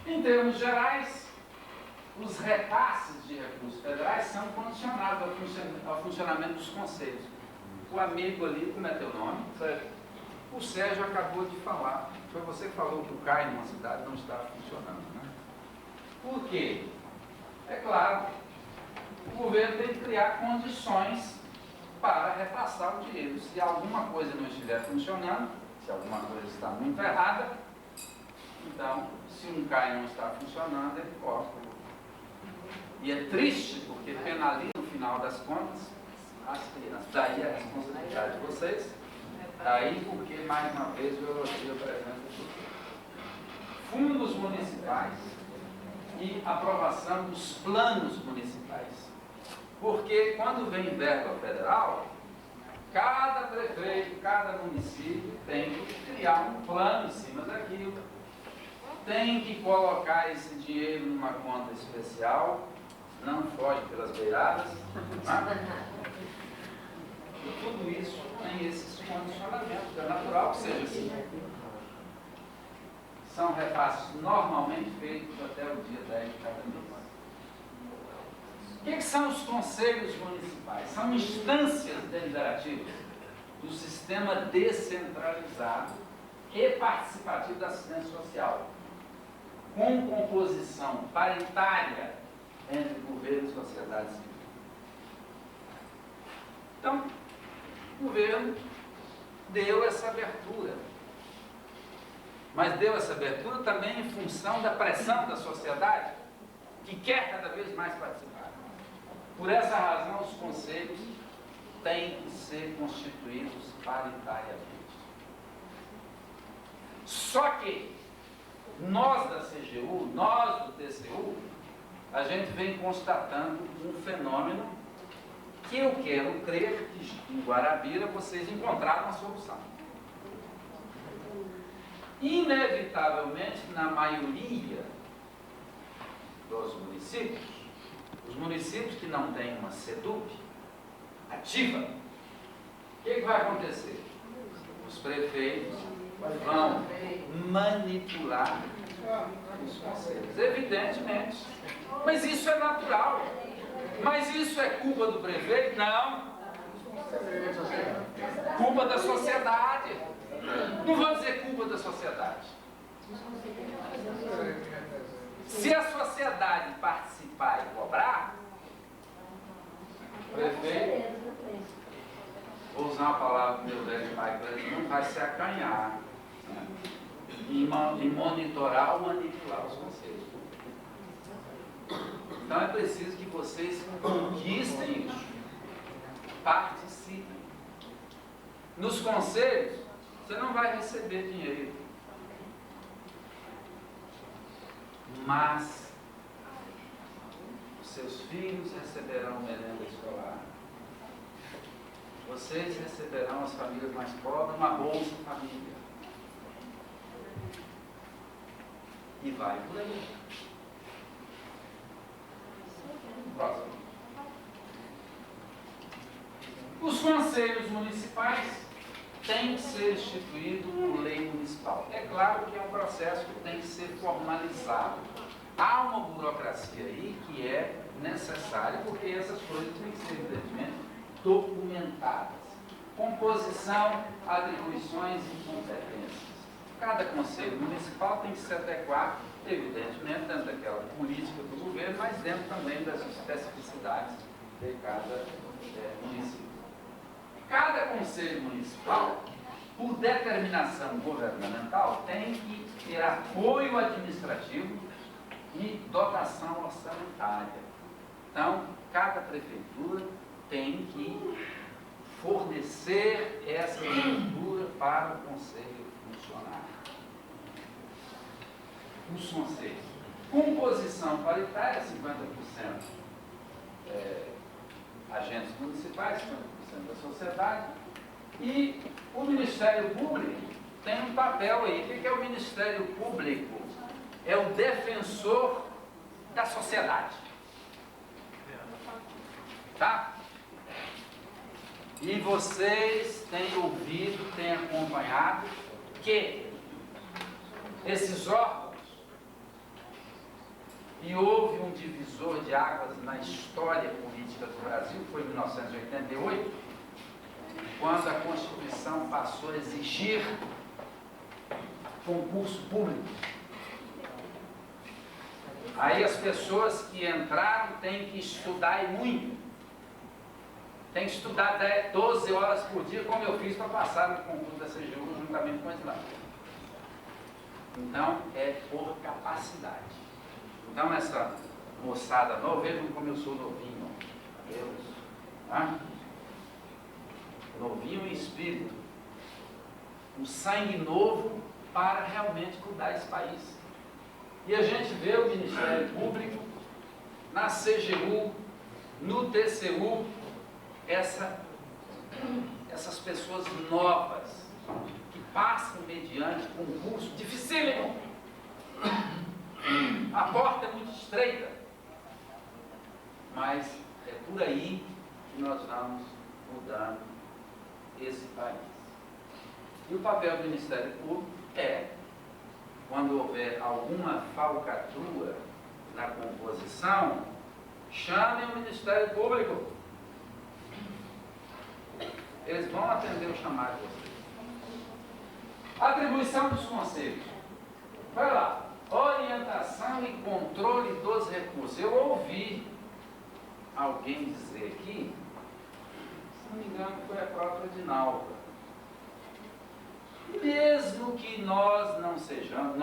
Em termos gerais, os repasses de recursos federais são condicionados ao funcionamento dos conselhos. O amigo ali, como é teu nome? Sérgio. O Sérgio acabou de falar. Foi você que falou que o CAI numa cidade não estava funcionando, né? Por quê? É claro, o governo tem que criar condições para repassar o dinheiro. Se alguma coisa não estiver funcionando, se alguma coisa está muito errada, então, se um CAI não está funcionando, ele corta. E é triste, porque penaliza, no final das contas, as crianças. Daí a responsabilidade de vocês. Daí porque, mais uma vez, o elogio apresenta fundos municipais e aprovação dos planos municipais. Porque quando vem verba federal, cada prefeito, cada município tem que criar um plano em cima daquilo, tem que colocar esse dinheiro numa conta especial, não foge pelas beiradas, né? E tudo isso tem esses condicionamentos, é natural que seja assim. São repasses normalmente feitos até o dia 10 de cada mês. O que são os conselhos municipais? São instâncias deliberativas do sistema descentralizado e participativo da assistência social, com composição paritária entre governo e sociedade civil. Então, o governo deu essa abertura, mas deu essa abertura também em função da pressão da sociedade, que quer cada vez mais participar. Por essa razão, os conselhos têm que ser constituídos paritariamente. Só que nós da CGU, nós do TCU, a gente vem constatando um fenômeno que eu quero crer que em Guarabira vocês encontraram uma solução. Inevitavelmente, na maioria dos municípios, os municípios que não têm uma SEDUP ativa, o que vai acontecer? Os prefeitos vão manipular os conselhos, evidentemente. Mas isso é natural. Mas isso é culpa do prefeito? Não. Culpa da sociedade. Não vou dizer culpa da sociedade. Se a sociedade participar e cobrar, o prefeito, vou usar uma palavra do meu velho pai, não vai se acanhar em monitorar ou manipular os conselhos. Então é preciso que vocês conquistem isso, participem. Nos conselhos, você não vai receber dinheiro, mas os seus filhos receberão merenda escolar, vocês receberão, as famílias mais pobres, uma Bolsa Família. E vai por aí. Próximo. Os conselhos municipais têm que ser instituídos por lei municipal. É claro que é um processo que tem que ser formalizado. Há uma burocracia aí que é necessária, porque essas coisas têm que ser, evidentemente, documentadas. Composição, atribuições e competências. Cada conselho municipal tem que se adequar, evidentemente, dentro daquela política do governo, mas dentro também das especificidades de cada município. Cada conselho municipal, por determinação governamental, tem que ter apoio administrativo e dotação orçamentária. Então, cada prefeitura tem que fornecer essa estrutura para o conselho funcionar. Os conselhos. Composição paritária, 50% agentes municipais, 50% da sociedade, e o Ministério Público tem um papel aí. O que é o Ministério Público? É o defensor da sociedade. Tá? E vocês têm ouvido, têm acompanhado que esses órgãos e houve um divisor de águas na história política do Brasil, foi em 1988, quando a Constituição passou a exigir concurso público. Aí as pessoas que entraram têm que estudar e muito. Tem que estudar 12 horas por dia, como eu fiz para passar no concurso da CGU juntamente com o Islã. Então, é por capacidade. Então, essa moçada nova, vejam como eu sou novinho. Deus. Tá? Novinho em espírito. Um sangue novo para realmente cuidar esse país. E a gente vê o Ministério Público, na CGU, no TCU, essas pessoas novas, que passam mediante concurso dificílimo. A porta é muito estreita, mas é por aí que nós vamos mudando esse país. E o papel do Ministério Público é, quando houver alguma falcatrua na composição, chamem o Ministério Público. Eles vão atender o chamado de vocês. Atribuição dos conselhos. Vai lá. Orientação e controle dos recursos. Eu ouvi alguém dizer aqui, se não me engano, foi a própria Edinalva. Mesmo que nós não sejamos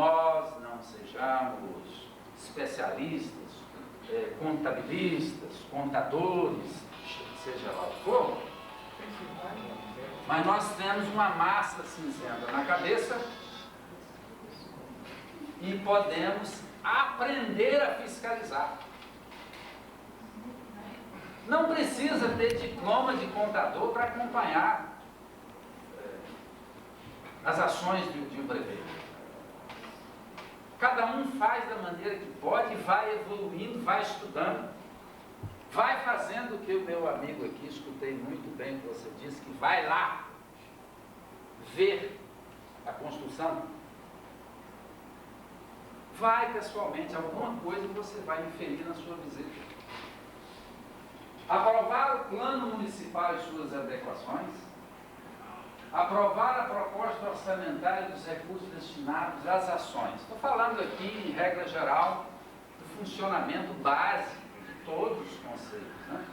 especialistas, contabilistas, contadores, seja lá o que for, mas nós temos uma massa cinzenta na cabeça e podemos aprender a fiscalizar. Não precisa ter diploma de contador para acompanhar as ações de um prefeito. Cada um faz da maneira que pode, vai evoluindo, vai estudando, vai fazendo o que o meu amigo aqui, escutei muito bem o que você disse, que vai lá ver a construção. Vai pessoalmente, alguma coisa você vai inferir na sua visita. Aprovar o plano municipal e suas adequações. Aprovar a proposta orçamentária dos recursos destinados às ações. Estou falando aqui, em regra geral, do funcionamento básico de todos os conselhos, né?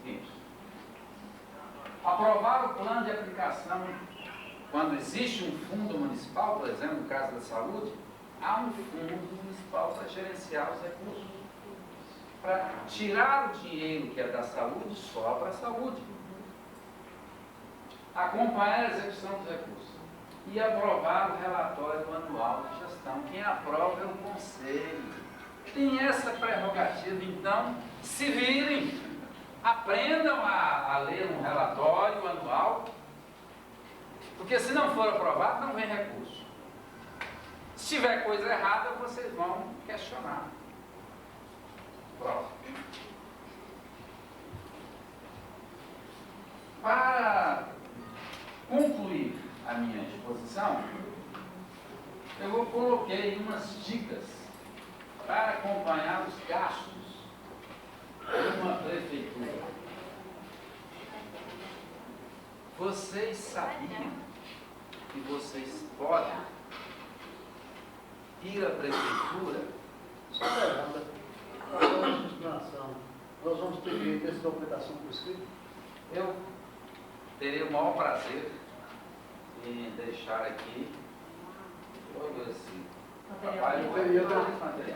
Isso. Aprovar o plano de aplicação, quando existe um fundo municipal, por exemplo, no caso da saúde, há um fundo municipal para gerenciar os recursos, para tirar o dinheiro que é da saúde só para a saúde. Acompanhar a execução dos recursos e aprovar o relatório anual de gestão. Quem aprova é o Conselho. Tem essa prerrogativa, então, se virem, aprendam a ler um relatório anual, porque se não for aprovado, não vem recurso. Se tiver coisa errada, vocês vão questionar. Próximo. Para concluir a minha exposição, eu coloquei umas dicas para acompanhar os gastos de uma prefeitura. Vocês sabiam que vocês podem ir à prefeitura? Nós vamos ter direito a essa documentação por escrito? Eu terei o maior prazer em deixar aqui todo esse trabalho.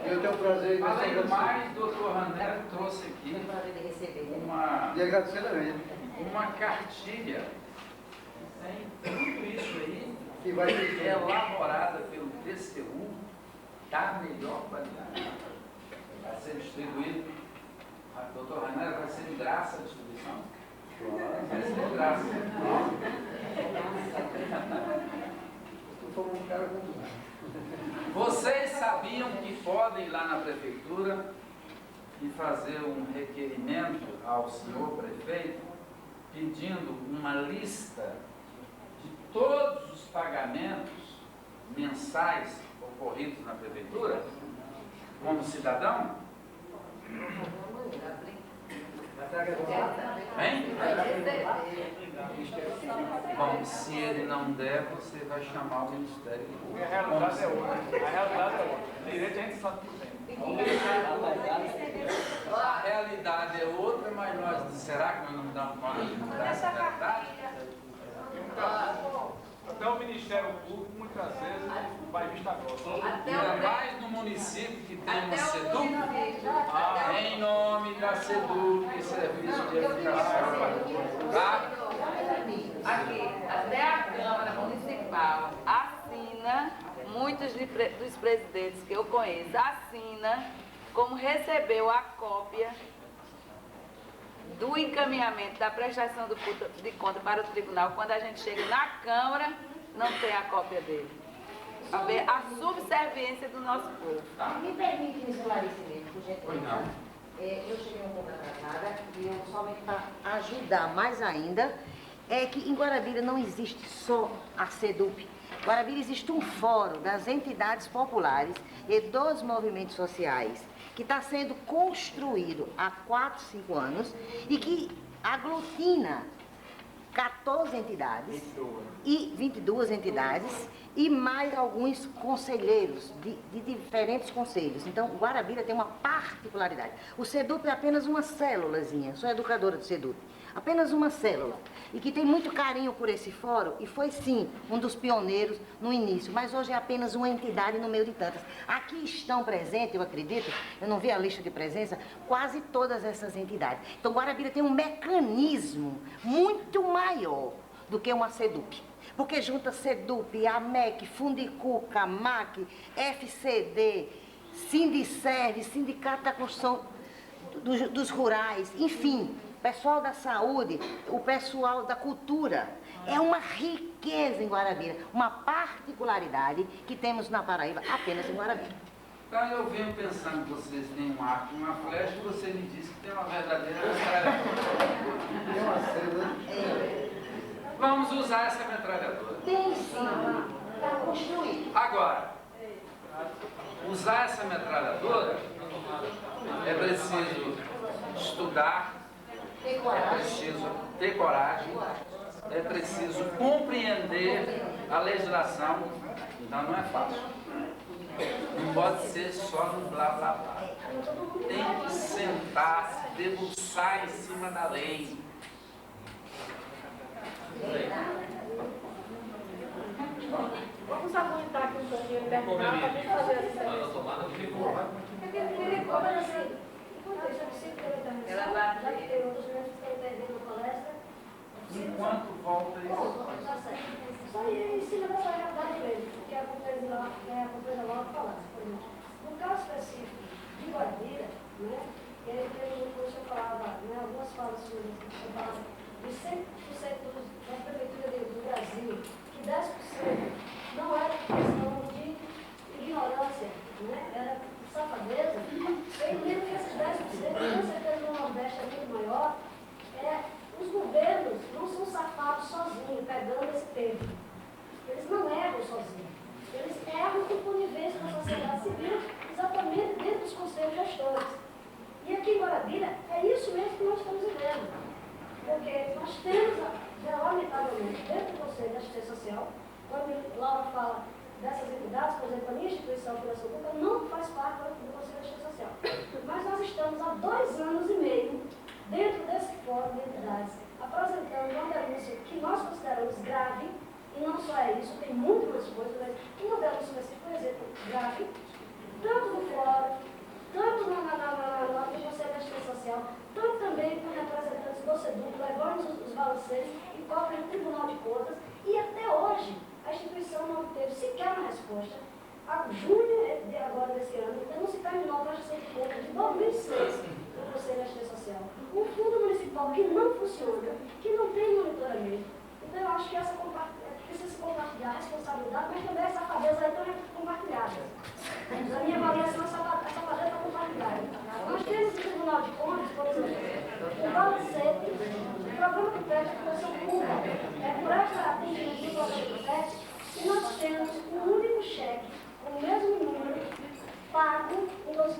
Eu tenho o prazer de Além do mais, o doutor Randero trouxe aqui uma cartilha tem tudo isso aí, que vai elaborada pelo TCU da melhor qualidade. Vai ser distribuído. Doutor Randero, vai ser de graça a distribuição? Vai ser de graça. Vocês sabiam que podem ir lá na prefeitura e fazer um requerimento ao senhor prefeito pedindo uma lista de todos os pagamentos mensais ocorridos na prefeitura? como cidadão? Hein? Bom, se ele não der, você vai chamar o Ministério Público. A realidade é outra. A realidade é outra. Direito a gente sabe que tem. A realidade é outra, mas nós, será que nós não damos conta de mudar essa realidade? Até o Ministério Público, muitas vezes, vai vista grossa. Ainda mais no município que tem uma SEDUC, em nome da SEDUC, Serviço de Educação. Tá? Aqui, até a Câmara Municipal assina, muitos dos presidentes que eu conheço assina como recebeu a cópia do encaminhamento da prestação de conta para o tribunal. Quando a gente chega na Câmara, não tem a cópia dele. A ver a subserviência do nosso povo. Me permite um esclarecimento, por gentileza. Pois não. Eu cheguei um pouco atrasada e eu somente para ajudar mais ainda, é que em Guarabira não existe só a SEDUP. Em Guarabira existe um fórum das entidades populares e dos movimentos sociais que está sendo construído há 4, 5 anos e que aglutina 14 entidades e 22 entidades e mais alguns conselheiros de diferentes conselhos. Então, Guarabira tem uma particularidade. O SEDUP é apenas uma célulazinha, sou educadora do SEDUP, apenas uma célula. E que tem muito carinho por esse fórum e foi, sim, um dos pioneiros no início, mas hoje é apenas uma entidade no meio de tantas. Aqui estão presentes, eu acredito, eu não vi a lista de presença, quase todas essas entidades. Então, Guarabira tem um mecanismo muito maior do que uma SEDUP. Porque junta SEDUP, AMEC, Fundicuca, MAC, FCD, Sindicerve, Sindicato da Construção dos Rurais, enfim, pessoal da saúde, o pessoal da cultura. É uma riqueza em Guarabira, uma particularidade que temos na Paraíba apenas em Guarabira. Então eu venho pensando que vocês têm um arco e uma flecha e você me disse que tem uma verdadeira metralhadora. Tem uma cena. Vamos usar essa metralhadora. Tem sim, está construído. Agora, usar essa metralhadora é preciso estudar, Tem é coragem. preciso ter coragem, é preciso compreender a legislação, então não é fácil. Não pode ser só no blá blá blá. Tem que sentar, se debruçar em cima da lei. Vamos aguentar aqui um pouquinho, terminar, para gente fazer essa entrevista. Ela vai Enquanto volta isso. Só em cima dessa realidade mesmo, que a companheira Laura falasse, por exemplo. No caso específico de Guarabira, né, ele teve, como você falava, né, algumas falas suas, você falava de 100% da prefeitura do Brasil, que 10% não era questão de ignorância, né, era safadeza. Eu entendo que esses 10%, com certeza no Nordeste é muito maior, os governos não são safados sozinhos, pegando esse termo. Eles não erram sozinhos. Eles erram com conivência com a sociedade civil, exatamente dentro dos conselhos gestores. E aqui em Guarabira, é isso mesmo que nós estamos vivendo. Porque nós temos, lamentavelmente, dentro do Conselho de Assistência Social, quando Laura fala dessas entidades, por exemplo, a minha instituição de Fundação Pública não faz parte do Conselho de Assistência Social. Mas nós estamos há 2 anos e meio dentro desse fórum de entidades, apresentando uma denúncia que nós consideramos grave, e não só é isso, tem muito mais coisas, mas uma denúncia específica, por exemplo, grave, tanto no fórum, tanto no Conselho de Assistência Social, tanto também com representantes do SEDUC, levamos os balanceiros e cobrem no Tribunal de Contas, e até hoje a instituição não teve sequer uma resposta. A junho de agora desse ano, ainda não se terminou a prestação de contas de 2006 do Conselho de Assistência Social. Um fundo municipal que não funciona, que não tem monitoramento. Então eu acho que precisa se compartilhar a responsabilidade, mas também essa safadeza aí também é compartilhada. Na minha avaliação, essa safadeza está compartilhada. Nós temos o Tribunal de Contas, por exemplo, o balancete, o programa que presta a função pública, presta atendimento do programa que presta, e nós temos um único cheque, com o mesmo número, pago em 2006.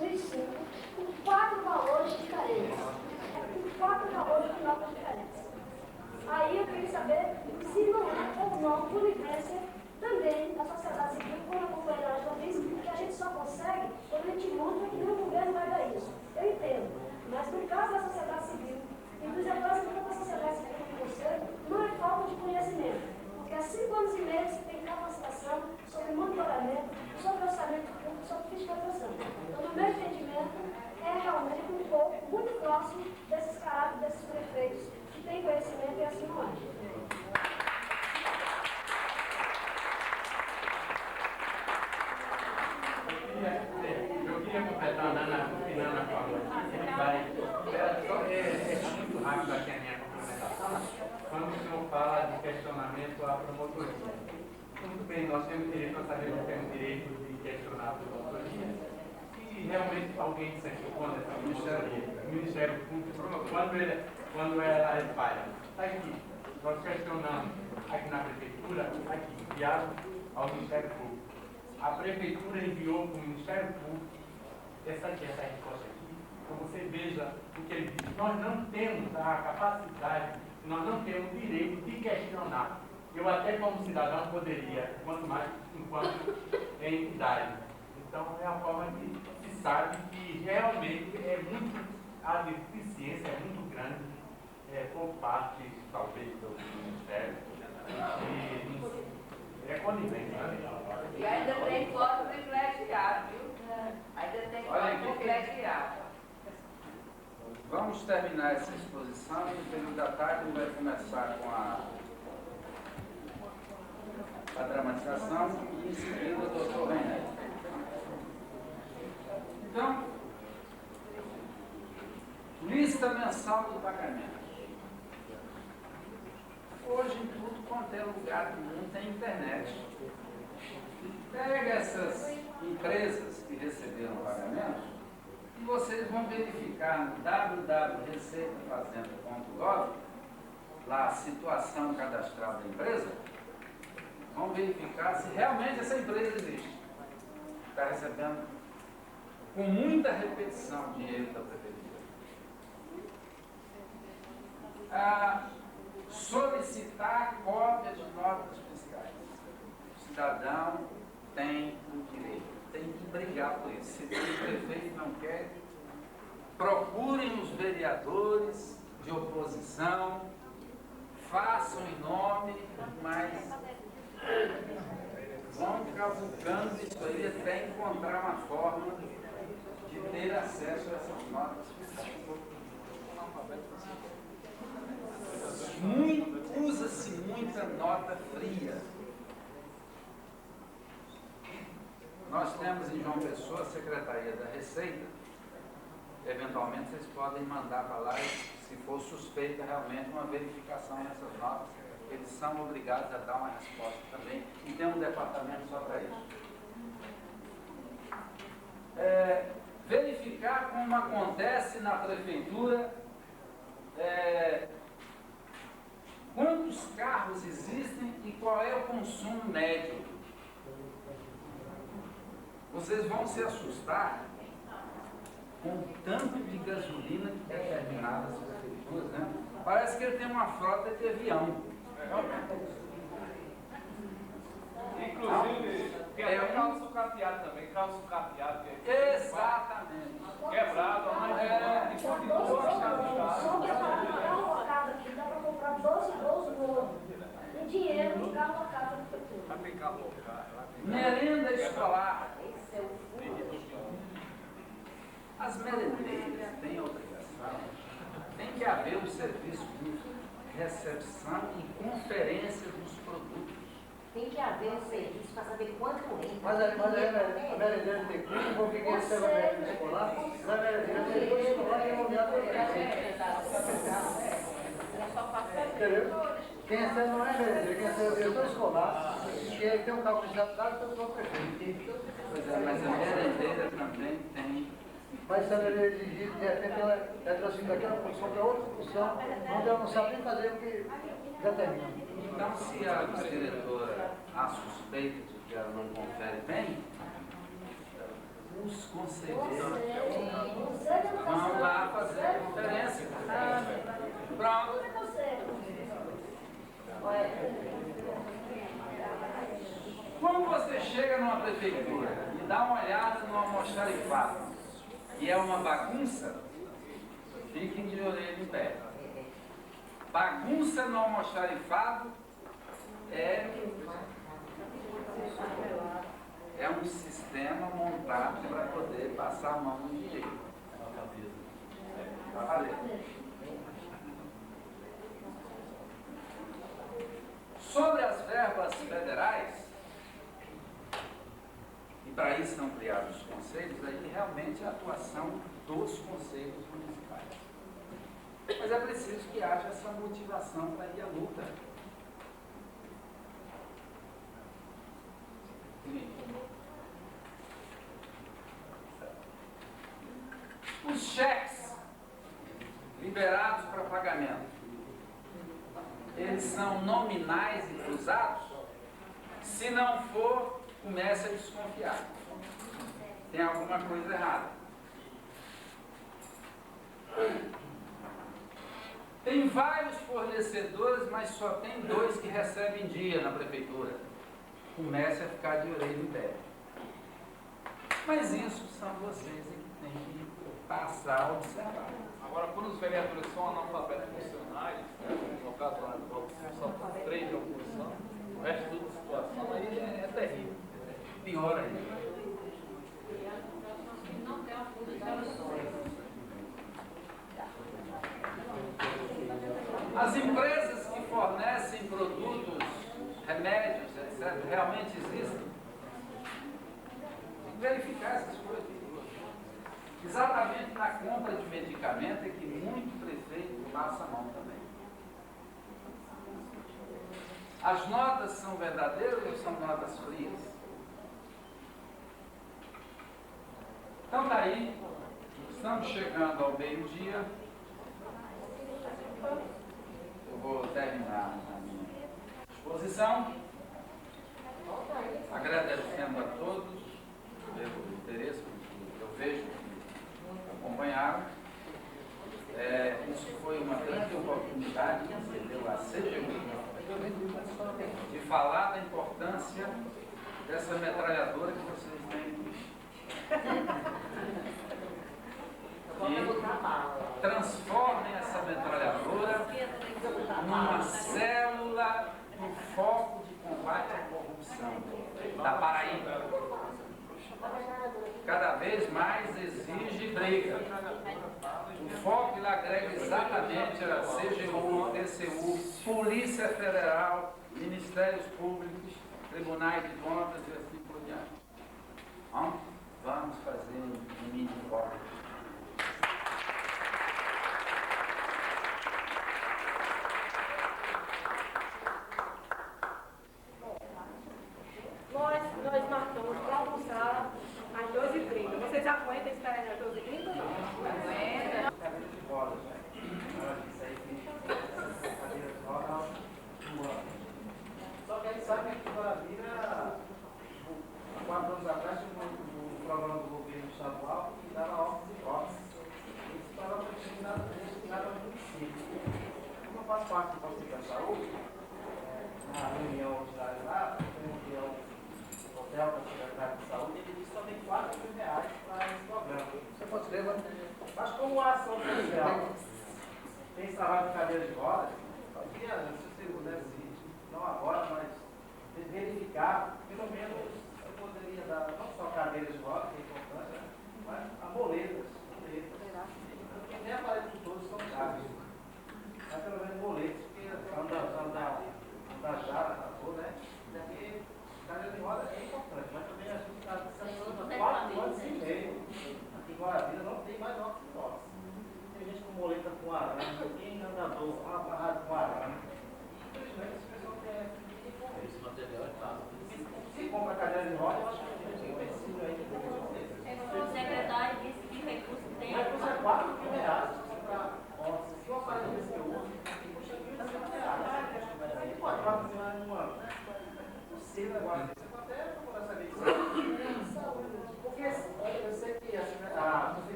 assim não é. Eu queria completar no final na fala. É muito rápido aqui a minha complementação. Quando o senhor fala de questionamento à promotoria. Muito bem, nós temos direito a saber que temos direito de questionar a promotoria. Se realmente alguém se opõe essa promotoria, o Ministério Público, quando ela falha, está aqui. Nós questionamos aqui na Prefeitura, aqui, enviado ao Ministério Público. A Prefeitura enviou para o Ministério Público essa resposta aqui, para você veja o que ele diz. Nós não temos a capacidade, nós não temos o direito de questionar. Eu até como cidadão poderia, quanto mais enquanto entidade. Então é a forma que se sabe que realmente a deficiência é muito grande por parte, talvez, do Ministério. E é conivente, né? E ainda tem voto privilegiado, viu? Ainda tem voto privilegiado. Vamos terminar essa exposição e no período da tarde vai começar com a dramatização e em seguida o doutor René. Então, lista mensal do pagamento. Hoje, em tudo quanto é lugar do mundo, tem internet. Pega essas empresas que receberam pagamento e vocês vão verificar no www.receitafazenda.gov, lá a situação cadastral da empresa, vão verificar se realmente essa empresa existe. Está recebendo com muita repetição dinheiro da prefeitura. Solicitar cópia de notas fiscais. O cidadão tem o direito, tem que brigar por isso. Se o prefeito não quer, procurem os vereadores de oposição, façam em nome, mas vão cavucando isso aí até encontrar uma forma de ter acesso a essas notas fiscais. Usa-se muita nota fria. Nós temos em João Pessoa a Secretaria da Receita. Eventualmente vocês podem mandar para lá, se for suspeita realmente, uma verificação nessas notas. Eles são obrigados a dar uma resposta também. E tem um departamento só para isso. Verificar como acontece na prefeitura, quantos carros existem e qual é o consumo médio. Vocês vão se assustar com o tanto de gasolina que determinadas prefeituras, né? Parece que ele tem uma frota de avião. Inclusive, tem até carro sucateado também, carro sucateado. Exatamente. Quebrado, mas Só que a carro locado aqui dá para comprar 12 novos. Em dinheiro no carro locado da prefeitura. vai ficar louco. Merenda escolar. As merendeiras têm obrigação, tem que haver um serviço de recepção e conferência dos produtos. Tem que haver um serviço para saber quanto entra. Mas a merendeira tem custo, porque quem recebe a merenda escolar, a merendeira tem custo escolar e é nomeado pelo prefeito. Entendeu? Quem recebe não é merendeira, quem recebe é o diretor escolar, que tem um cálculo de dado pelo próprio prefeito. Pois é, mas a merendeira também tem. Mas se ela exigir, de repente ela é transferida daquela função para outra função, onde ela não sabe nem fazer o que determina. Então, se a diretora há suspeita de que ela não confere bem, os conselheiros vão lá fazer a conferência. Pronto. Quando você chega numa prefeitura e dá uma olhada no almoxarifado, e é uma bagunça, fiquem de orelha em pé. Bagunça no almoxarifado é um sistema montado para poder passar a mão no dinheiro. Valeu. Sobre as verbas federais, e para isso são criados os conselhos, aí realmente a atuação dos conselhos municipais. Mas é preciso que haja essa motivação para ir à luta. Os cheques liberados para pagamento, eles são nominais e cruzados? Se não for, comece a desconfiar. Tem alguma coisa errada. Tem vários fornecedores, mas só tem 2 que recebem em dia na prefeitura. Comece a ficar de orelha em pé. Mas isso são vocês que têm que passar a observar. Agora, quando os vereadores são analfabetos funcionais, né, no caso lá do bloco, só 3 de oposição, o resto da situação aí é terrível. Pior ainda. As empresas que fornecem produtos, remédios, etc., realmente existem? Tem que verificar essas coisas. Exatamente na compra de medicamento é que muito prefeito passa a mão também. As notas são verdadeiras ou são notas frias? Então daí, estamos chegando ao meio-dia. Eu vou terminar a minha exposição, agradecendo a todos pelo interesse que eu vejo que acompanharam. Isso foi uma grande oportunidade que se deu a CGU de falar da importância dessa metralhadora que vocês têm e transformem essa metralhadora numa célula no foco de combate à corrupção da Paraíba. Cada vez mais exige briga. O foco ele agrega exatamente a CGU, TCU, Polícia Federal, Ministérios Públicos, Tribunais de Contas e assim por diante. Então, vamos fazer um mini foco. Nós marcamos para almoçar às 2h30. Vocês aguentam esperar às 2h30 ou não? Aguenta. Só que a gente sabe que Guarabira,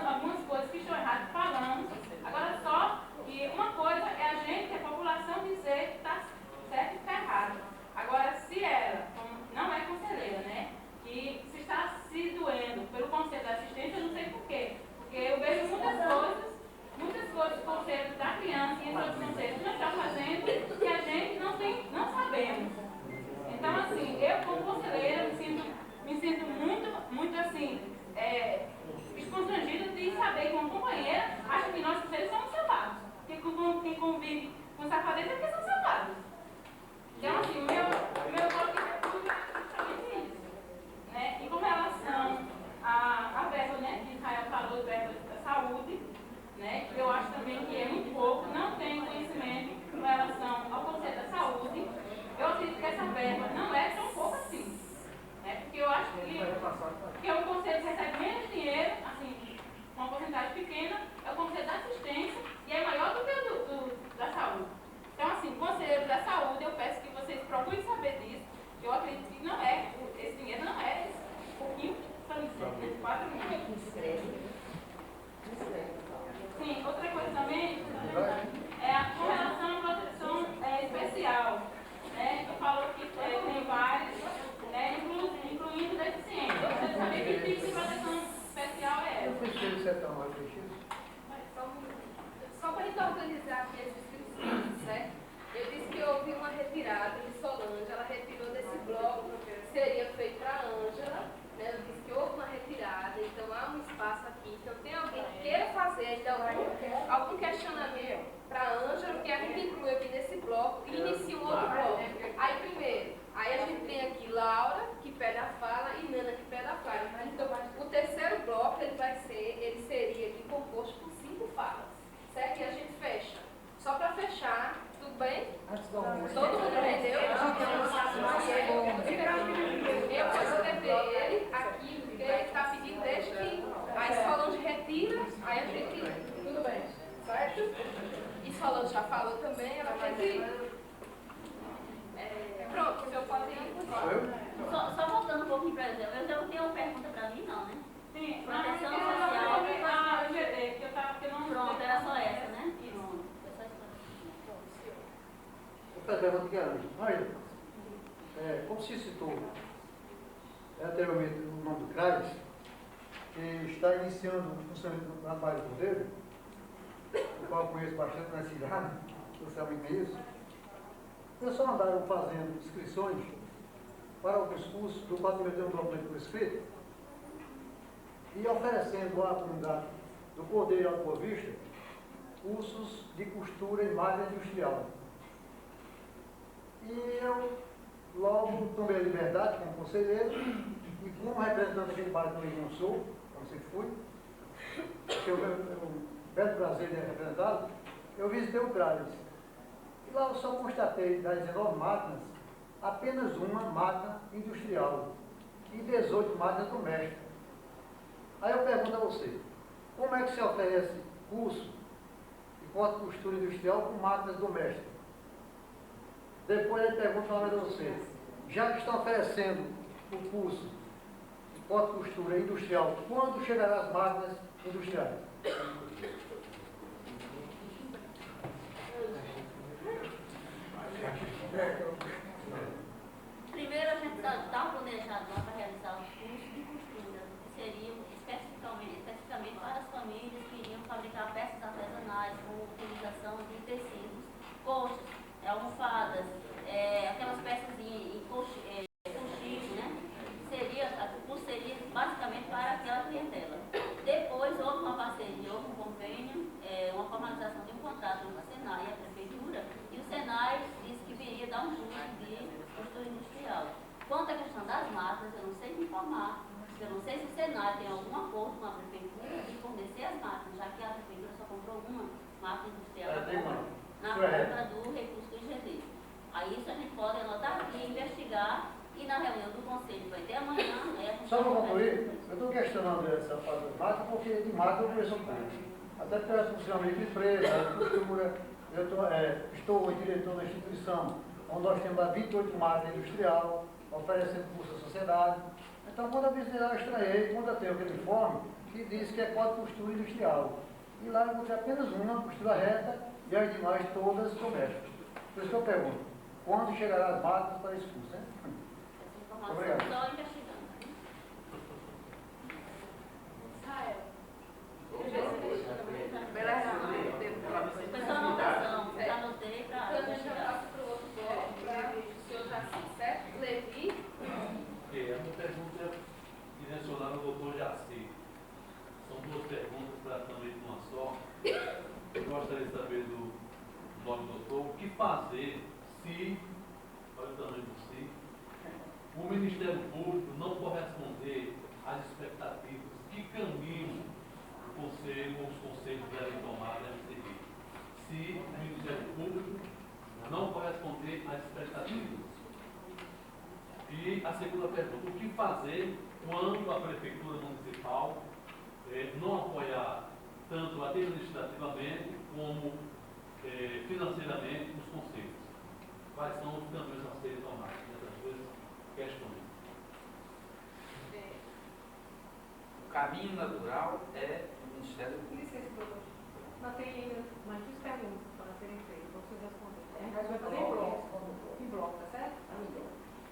algumas coisas que estão erradas, falamos. Agora só que uma coisa é a gente, a população, dizer que está certo e está errado. Agora, se ela não é conselheira, né? E se está se doendo pelo conselho da assistência, eu não sei por quê. Porque eu vejo muitas coisas, conselhos da criança e outros conselhos que nós estamos fazendo que a gente não sabemos. Então, assim, eu como conselheira me sinto muito assim, desconstrangida de saber que uma companheira acha que nós conselheiros somos salvados. Quem convive com safadeza é porque são salvados. Então, assim, o meu voto é justamente isso. Né? E com relação à verba, né, que Israel falou, verba da saúde, né, que eu acho também que é muito pouco, não tenho conhecimento com relação ao Conselho da Saúde. Eu acredito que essa verba não é tão pouco assim. Né, porque eu acho que o Conselho recebe menos dinheiro, assim, uma porcentagem pequena, é o Conselho da Assistência e é maior do que o da Saúde. Então, assim, conselheiro da saúde, eu peço que vocês procurem saber disso. Eu acredito que não é, esse dinheiro não é esse pouquinho, são esses 4 milhões. Sim, outra coisa também é com relação à proteção especial. Né? Tu falou que tem vários, né, incluindo deficientes. Eu gostaria de saber que tipo de proteção especial é Eu essa. fiz que você está mal, Só para gente organizar aqui as inscrições, certo? Eu disse que houve uma retirada de Solange, ela retirou desse bloco que seria feito para a Ângela, né? Eu disse que houve uma retirada, então há um espaço aqui. Então, tem alguém que queira fazer ainda algum questionamento para a Ângela, que a gente inclui aqui nesse bloco e inicia um outro bloco. Aí, primeiro, aí a gente tem aqui Laura, que pede a fala, e Nana, que pede a fala. Então, o terceiro bloco, ele seria aqui composto por 5 falas, certo? E a gente fecha. Só para fechar, tudo bem? Todo mundo entendeu? Eu vou escrever ele aqui, porque ele está pedindo desde que a Solange retira, aí a gente... Tudo bem, certo? E Solange já falou também, ela quer que... Pronto, o senhor pode ir. Só voltando um pouquinho para exemplo, eu já tenho uma pergunta para mim, não, né? Sim, proteção social. Que eu tava, que eu não... Pronto, era só essa, né? Isso. Eu faço a pergunta que é ali. Olha, como se citou anteriormente o nome do CRAS, que está iniciando o funcionamento do trabalho do Cordeiro, o qual eu conheço bastante na cidade, socialmente isso. Eles só andaram fazendo inscrições para alguns cursos do qual eu tenho um documento por escrito e oferecendo à comunidade do Cordeiro e ao Boa Vista cursos de costura em máquina industrial. E eu logo tomei a liberdade como conselheiro e como representante daquele bairro da região sul, como sempre fui, que eu belo prazer de representá-lo, eu visitei o CRAS. E lá eu só constatei das 19 máquinas, apenas uma máquina industrial e 18 máquinas domésticas. Aí eu pergunto a você, como é que se oferece curso de corte e costura industrial com máquinas domésticas? Depois ele pergunta novamente a você, já que estão oferecendo o curso de corte e costura industrial, quando chegarão as máquinas industriais? Primeiro, a gente está planejado lá para realizar os cursos de costura, que seriam especificamente para as famílias que iriam fabricar peças artesanais com utilização de tecidos, coxas, almofadas, aquelas peças em coxinho, né? O curso seria basicamente para aquela clientela. Depois houve uma parceria, houve um convênio, uma formalização de um contrato entre o Senai e a Prefeitura, e o Senai disse que viria dar um curso de costura industrial. Quanto à questão das máquinas, eu não sei me informar, eu não sei se o Senai tem algum acordo com a Prefeitura de fornecer as máquinas, já que a Prefeitura só comprou uma máquina industrial na compra do recurso do IGD. Aí isso a gente pode anotar aqui, investigar, e na reunião do Conselho vai ter amanhã. Só para concluir, eu estou questionando essa parte da máquina, porque de máquina eu conheço um pouco. Até porque eu funcionamento de empresa, costura, eu estou diretor da instituição, onde nós temos lá 28 máquinas industrial, oferecendo curso à sociedade. Então, quando a visita eu estranhei, quando eu tenho aquele informe, que diz que é código de costura industrial. E lá eu encontrei apenas uma, costura reta, e as demais todas domésticas. Por isso que eu pergunto, quando chegará as máquinas para esse curso, né? Essa informação Obrigado. só investigando. Foi só anotação, já anotei para Então a gente já investigar. passa para o outro bloco, para o senhor Jaci, certo? Levi. Ok, a minha pergunta é direcionada ao doutor Jaci. São duas perguntas praticamente uma só. Eu gostaria de saber do nosso doutor o que fazer se, olha o tamanho do si, o Ministério Público não corresponder às expectativas, que caminho o Conselho ou os conselhos devem tomar, devem seguir. Se o Ministério Público não corresponder às expectativas. E a segunda pergunta, o que fazer quando a Prefeitura Municipal não apoiar tanto administrativamente como financeiramente os conselhos? Quais são os caminhos a serem tomados nessas duas questões? O caminho natural é o Ministério Com Público. licença, doutor. Nós temos ainda mais duas perguntas para serem feitas, para vocês responderem. A gente Mas vai fazer em bloco. Em bloco, tá certo?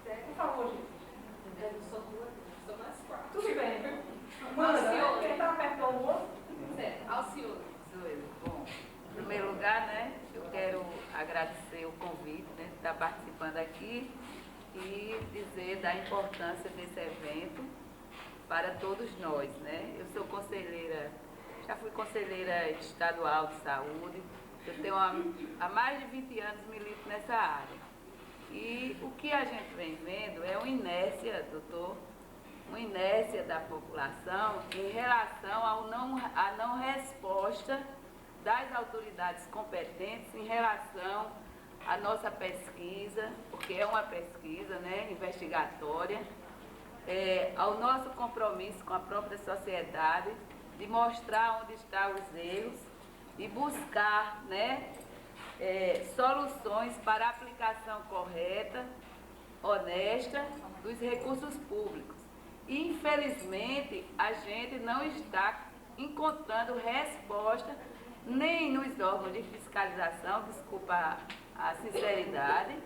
Certo. Por favor, gente. Eu não sou duas, sou mais quatro. Tudo bem. Manda, Alcione. quem está perto do almoço? Certo. Alcione. Sou eu. Bom, em primeiro lugar, né, eu quero agradecer o convite, né, de estar participando aqui e dizer da importância desse evento para todos nós, né. Eu sou conselheira, já fui conselheira estadual de saúde, eu tenho há mais de 20 anos milito nessa área. E o que a gente vem vendo é uma inércia, doutor, uma inércia da população em relação à não resposta das autoridades competentes em relação à nossa pesquisa, porque é uma pesquisa, né, investigatória, ao nosso compromisso com a própria sociedade de mostrar onde estão os erros e buscar, né, soluções para a aplicação correta, honesta dos recursos públicos. E, infelizmente, a gente não está encontrando resposta nem nos órgãos de fiscalização, desculpa a sinceridade,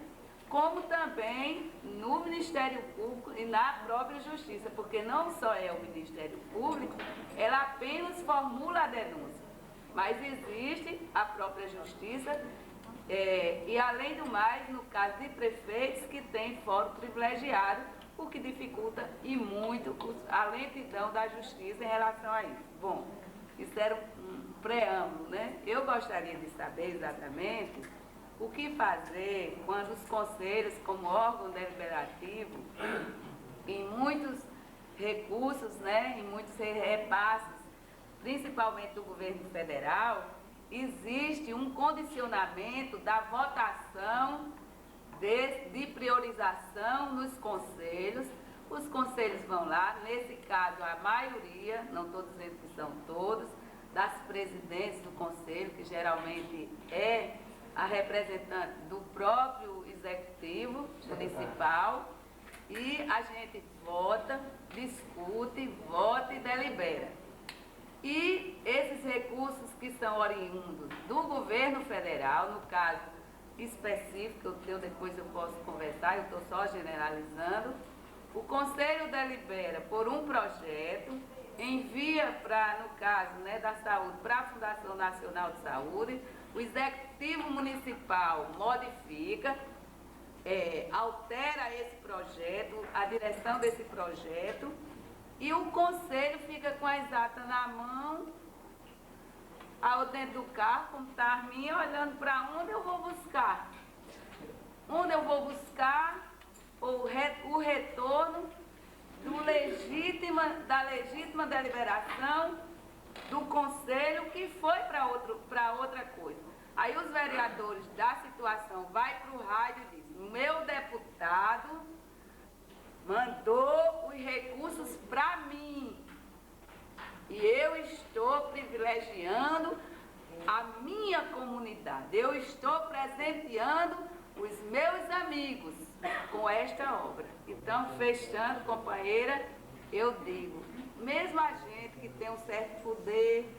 como também no Ministério Público e na própria Justiça, porque não só é o Ministério Público, ela apenas formula a denúncia, mas existe a própria Justiça e, além do mais, no caso de prefeitos que têm fórum privilegiado, o que dificulta e muito a lentidão da Justiça em relação a isso. Bom, isso era um preâmbulo, né? Eu gostaria de saber exatamente o que fazer quando os conselhos, como órgão deliberativo, em muitos recursos, né, em muitos repasses, principalmente do governo federal, existe um condicionamento da votação de priorização nos conselhos. Os conselhos vão lá, nesse caso a maioria, não estou dizendo que são todos, das presidentes do conselho, que geralmente é a representante do próprio executivo municipal, e a gente vota, discute, vota e delibera. E esses recursos que são oriundos do governo federal, no caso específico, eu depois eu posso conversar, eu estou só generalizando, o Conselho delibera por um projeto, envia para, no caso, né, da saúde, para a Fundação Nacional de Saúde, o Executivo Municipal modifica, altera esse projeto, a direção desse projeto, e o Conselho fica com a exata na mão, dentro do carro, como está a Arminha, olhando para onde eu vou buscar. Onde eu vou buscar o retorno da legítima deliberação do Conselho, que foi para outra coisa. Aí os vereadores da situação vai para o rádio e diz: meu deputado mandou os recursos para mim e eu estou privilegiando a minha comunidade, eu estou presenteando os meus amigos com esta obra. Então, fechando, companheira, eu digo, mesmo a gente que tem um certo poder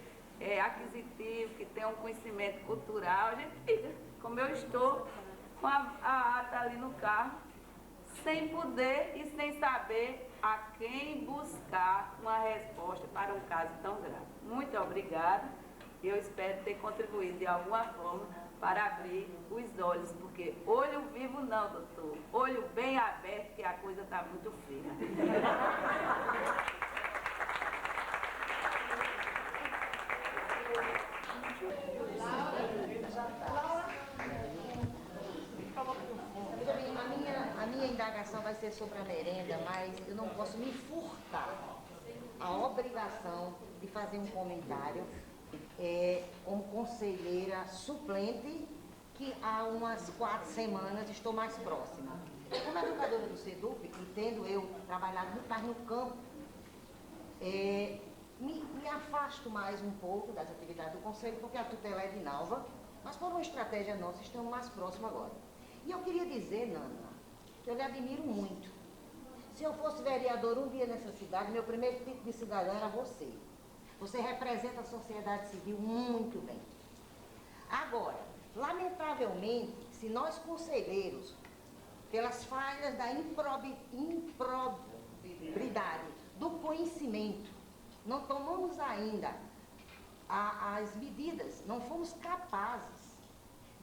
aquisitivo, que tem um conhecimento cultural, a gente fica, como eu estou, com a ata ali no carro, sem poder e sem saber a quem buscar uma resposta para um caso tão grave. Muito obrigada e eu espero ter contribuído de alguma forma para abrir os olhos, porque olho vivo não, doutor, olho bem aberto, que a coisa está muito feia. A minha indagação vai ser sobre a merenda, mas eu não posso me furtar a obrigação de fazer um comentário como conselheira suplente, que há umas 4 semanas estou mais próxima. Como educadora do SEDUP, e tendo eu trabalhado muito mais no campo, me afasto mais um pouco das atividades do Conselho, porque a tutela é de Nalva, mas por uma estratégia nossa estamos mais próximos agora. E eu queria dizer, Nana, que eu lhe admiro muito. Se eu fosse vereador um dia nessa cidade, meu primeiro título de cidadã era você. Você representa a sociedade civil muito bem. Agora, lamentavelmente, se nós conselheiros, pelas falhas da improbidade do conhecimento, não tomamos ainda as medidas, não fomos capazes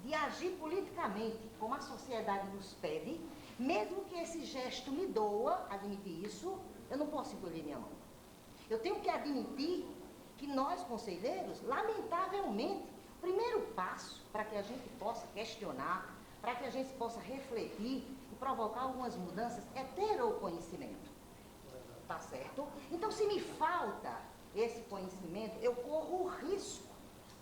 de agir politicamente como a sociedade nos pede, mesmo que esse gesto me doa admitir isso, eu não posso encolher minha mão. Eu tenho que admitir que nós, conselheiros, lamentavelmente, o primeiro passo para que a gente possa questionar, para que a gente possa refletir e provocar algumas mudanças, é ter o conhecimento. Tá certo? Então, se me falta esse conhecimento, eu corro o risco,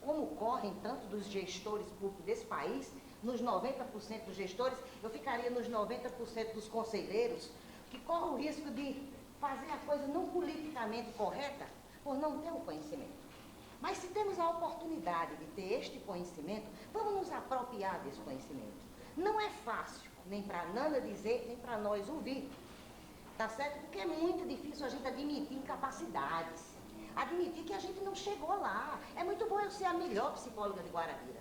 como correm tanto dos gestores públicos desse país, nos 90% dos gestores, eu ficaria nos 90% dos conselheiros, que correm o risco de fazer a coisa não politicamente correta, por não ter o conhecimento. Mas se temos a oportunidade de ter este conhecimento, vamos nos apropriar desse conhecimento. Não é fácil, nem para a Nana dizer, nem para nós ouvir. Tá certo? Porque é muito difícil a gente admitir incapacidades. Admitir que a gente não chegou lá. É muito bom eu ser a melhor psicóloga de Guarabira.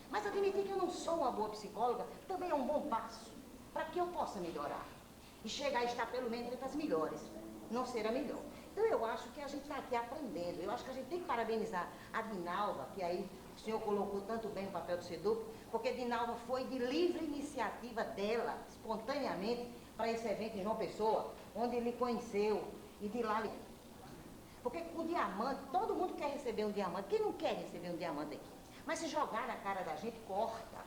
Mas admitir que eu não sou uma boa psicóloga também é um bom passo para que eu possa melhorar. E chegar a estar pelo menos entre as melhores. Não ser a melhor. Então eu acho que a gente está aqui aprendendo. Eu acho que a gente tem que parabenizar a Dinalva, que aí o senhor colocou tanto bem o papel do SEDUP, porque Dinalva foi de livre iniciativa dela, espontaneamente, para esse evento em João Pessoa, onde ele conheceu e de lá ele... Porque o diamante, todo mundo quer receber um diamante. Quem não quer receber um diamante aqui? Mas se jogar na cara da gente, corta.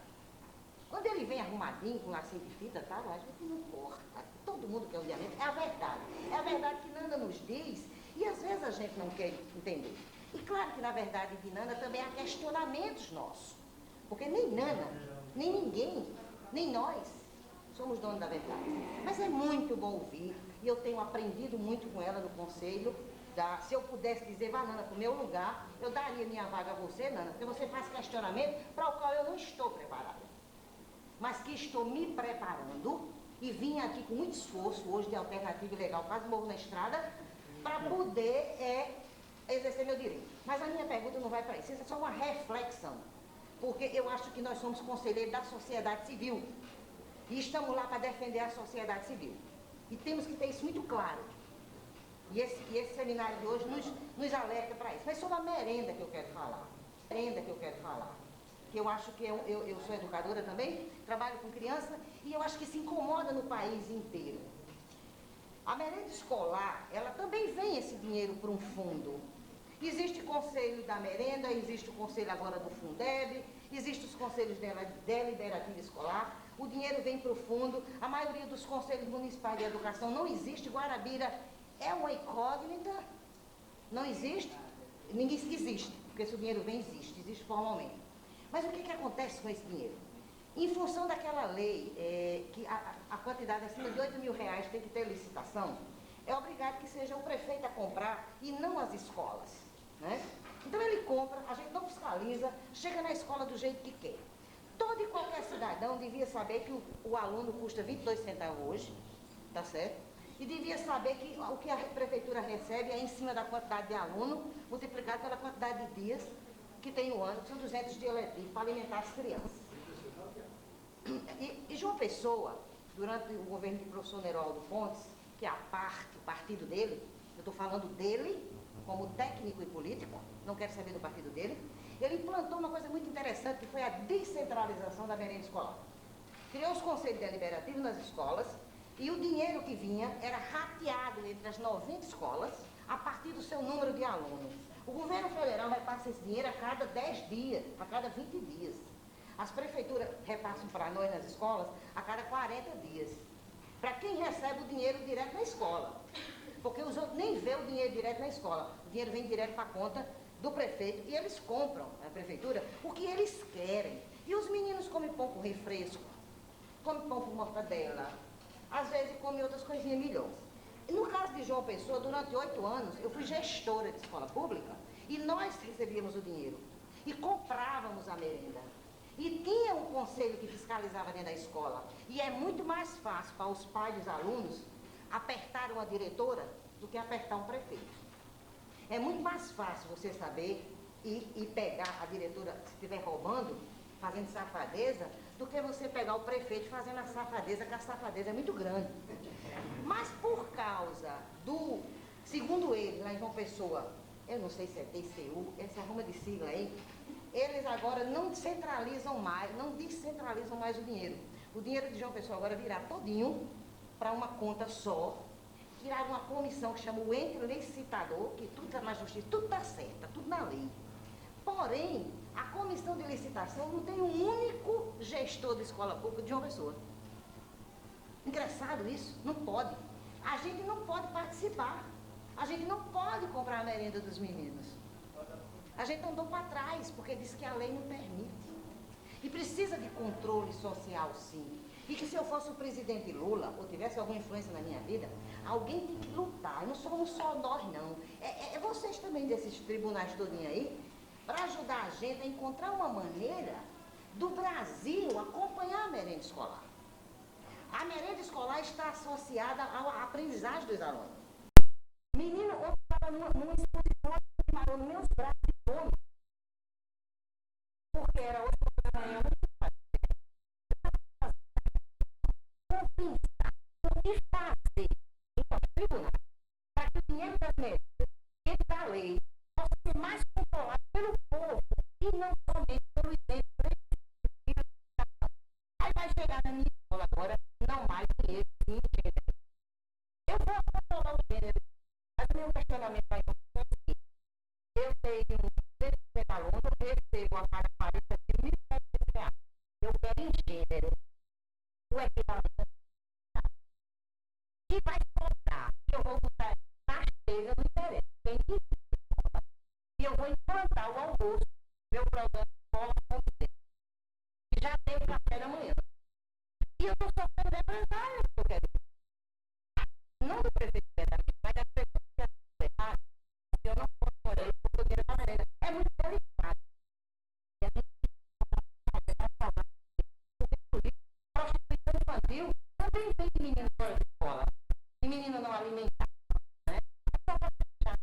Quando ele vem arrumadinho, com lacinho de fita, tá, a gente não corta. Todo mundo quer um diamante. É a verdade. É a verdade que Nanda nos diz e às vezes a gente não quer entender. E claro que na verdade de Nanda também há questionamentos nossos. Porque nem Nana, nem ninguém, nem nós somos donos da verdade. Mas é muito bom ouvir e eu tenho aprendido muito com ela no conselho. Se eu pudesse dizer, vá, Nana, para o meu lugar, eu daria minha vaga a você, Nana, porque você faz questionamento para o qual eu não estou preparada. Mas que estou me preparando e vim aqui com muito esforço, hoje de alternativa legal, quase morro na estrada, para poder exercer meu direito. Mas a minha pergunta não vai para isso, isso é só uma reflexão. Porque eu acho que nós somos conselheiros da sociedade civil. E estamos lá para defender a sociedade civil. E temos que ter isso muito claro. E esse seminário de hoje nos alerta para isso. Mas sobre a merenda que eu quero falar. Que eu acho que eu sou educadora também, trabalho com criança, e eu acho que se incomoda no país inteiro. A merenda escolar, ela também vem esse dinheiro para um fundo. Existe o conselho da merenda, existe o conselho agora do Fundeb, existe os conselhos deliberativa escolar, o dinheiro vem para o fundo, a maioria dos conselhos municipais de educação não existe, Guarabira é uma incógnita, não existe, ninguém existe, porque se o dinheiro vem, existe formalmente. Mas o que acontece com esse dinheiro? Em função daquela lei, que a quantidade acima de R$8.000 tem que ter licitação, é obrigado que seja o prefeito a comprar e não as escolas. Né? Então ele compra, a gente não fiscaliza, chega na escola do jeito que quer. Todo e qualquer cidadão devia saber que o aluno custa 22 centavos hoje, tá certo? e devia saber que o que a prefeitura recebe é em cima da quantidade de aluno, multiplicado pela quantidade de dias que tem o ano, que são 200 dias letivos para alimentar as crianças. E João Pessoa, durante o governo do professor Neroldo Fontes, que é a parte, o partido dele, eu estou falando dele como técnico e político, não quero saber do partido dele, ele implantou uma coisa muito interessante, que foi a descentralização da merenda escolar. Criou os conselhos deliberativos nas escolas, e o dinheiro que vinha era rateado entre as 90 escolas, a partir do seu número de alunos. O governo federal repassa esse dinheiro a cada 10 dias, a cada 20 dias. As prefeituras repassam para nós nas escolas a cada 40 dias. Para quem recebe o dinheiro direto na escola. Porque os outros nem vê o dinheiro direto na escola. O dinheiro vem direto para a conta do prefeito e eles compram, a prefeitura, o que eles querem. E os meninos comem pão com refresco, comem pão com mortadela, às vezes comem outras coisinhas melhores. No caso de João Pessoa, durante 8 anos, eu fui gestora de escola pública e nós recebíamos o dinheiro e comprávamos a merenda. E tinha um conselho que fiscalizava dentro da escola. E é muito mais fácil para os pais dos alunos apertar uma diretora do que apertar um prefeito. É muito mais fácil você saber e pegar a diretora, se estiver roubando, fazendo safadeza, do que você pegar o prefeito fazendo a safadeza, que a safadeza é muito grande. Mas por causa do, segundo ele, lá em João Pessoa, eu não sei se é TCU, essa arruma de sigla aí, eles agora não descentralizam mais o dinheiro. O dinheiro de João Pessoa agora virá todinho para uma conta só, tirar uma comissão que chama o ente licitador, que tudo está na justiça, tudo está certo, está tudo na lei. Porém, a comissão de licitação não tem um único gestor de escola pública de João Pessoa. Engraçado isso? Não pode. A gente não pode participar. A gente não pode comprar a merenda dos meninos. A gente andou para trás, porque diz que a lei não permite. E precisa de controle social, sim. E que se eu fosse o presidente Lula, ou tivesse alguma influência na minha vida, alguém tem que lutar. Não somos só nós, não. É vocês também, desses tribunais todinhos aí, para ajudar a gente a encontrar uma maneira do Brasil acompanhar a merenda escolar. A merenda escolar está associada à aprendizagem dos alunos. Menino, eu estava numa exposição que parou nos meus braços de fome, porque era 8 da manhã, o que fazer em tribunal para que o dinheiro das merendas e da lei possa ser mais controlado pelo povo e não somente pelo exemplo. Aí vai chegar na minha escola agora, não mais dinheiro, sim, gênero. Eu vou controlar o gênero, mas o meu questionamento vai ser o seguinte: eu tenho 16 alunos, eu recebo a cada 40 de R$1.700. Eu quero em gênero o equivalente. E vai sobrar, eu vou botar na chega, não interessa, tem que ir. E eu vou implantar o almoço, meu programa de escola com você. E já tem o café da manhã. E eu estou sofrendo represália, eu quero ir. Não do prefeito Fernandes, mas das pessoas que querem errar, eu não posso escolher o poder da maneira. É muito delicado. E a gente tem que falar, porque a prostituição infantil também tem de meninos fora de escola. E menino não alimentar, né? Só para deixar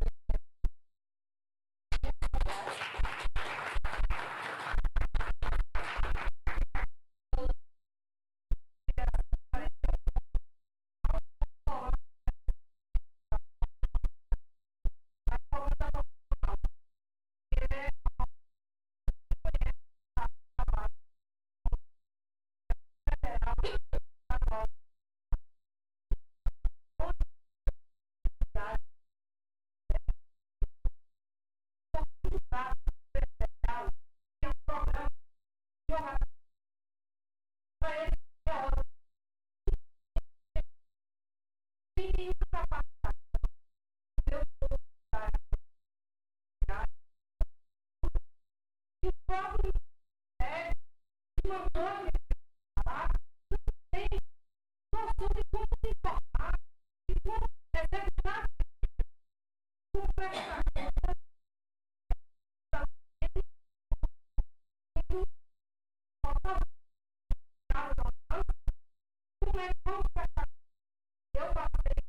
eu passei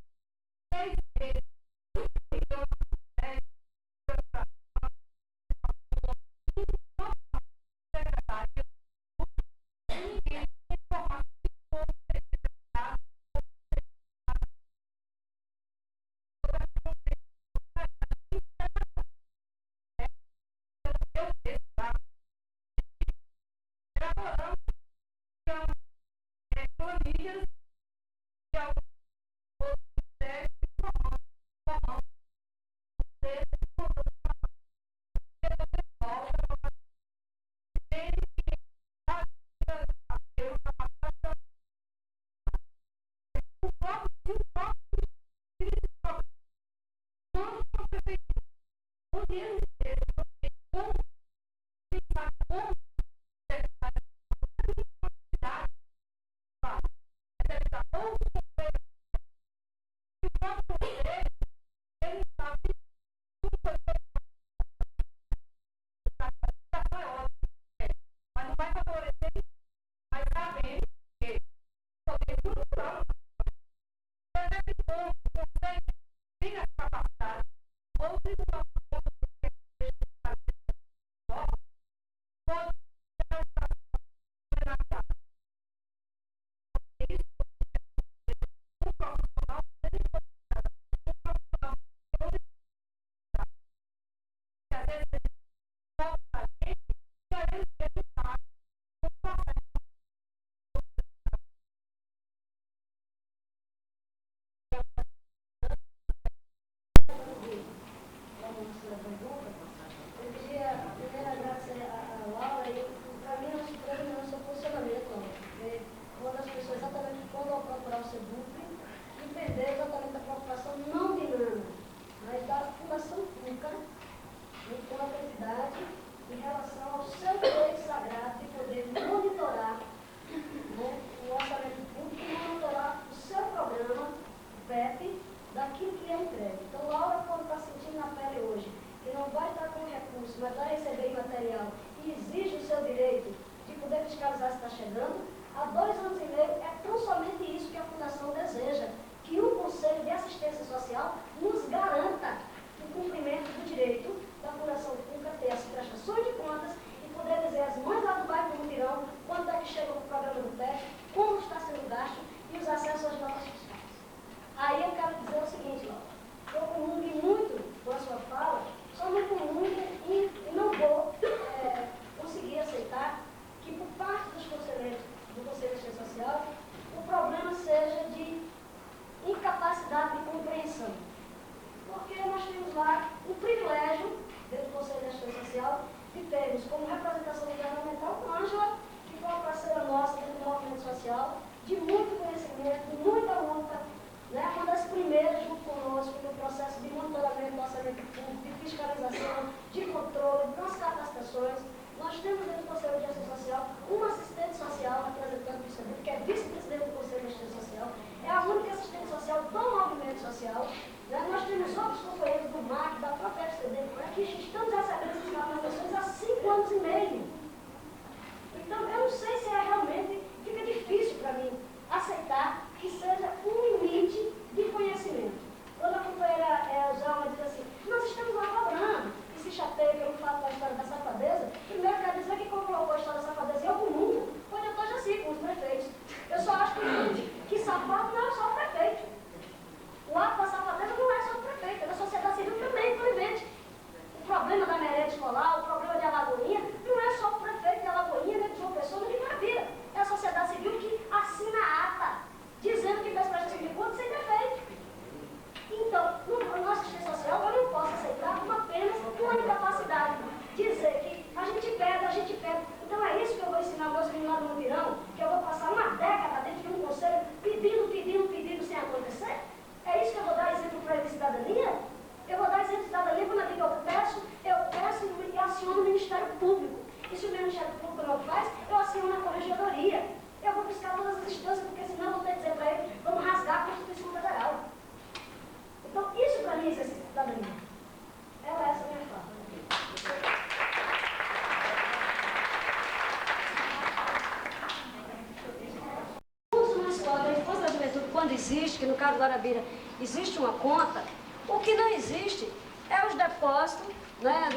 existe, que no caso do Guarabira existe uma conta, o que não existe é os depósitos, né?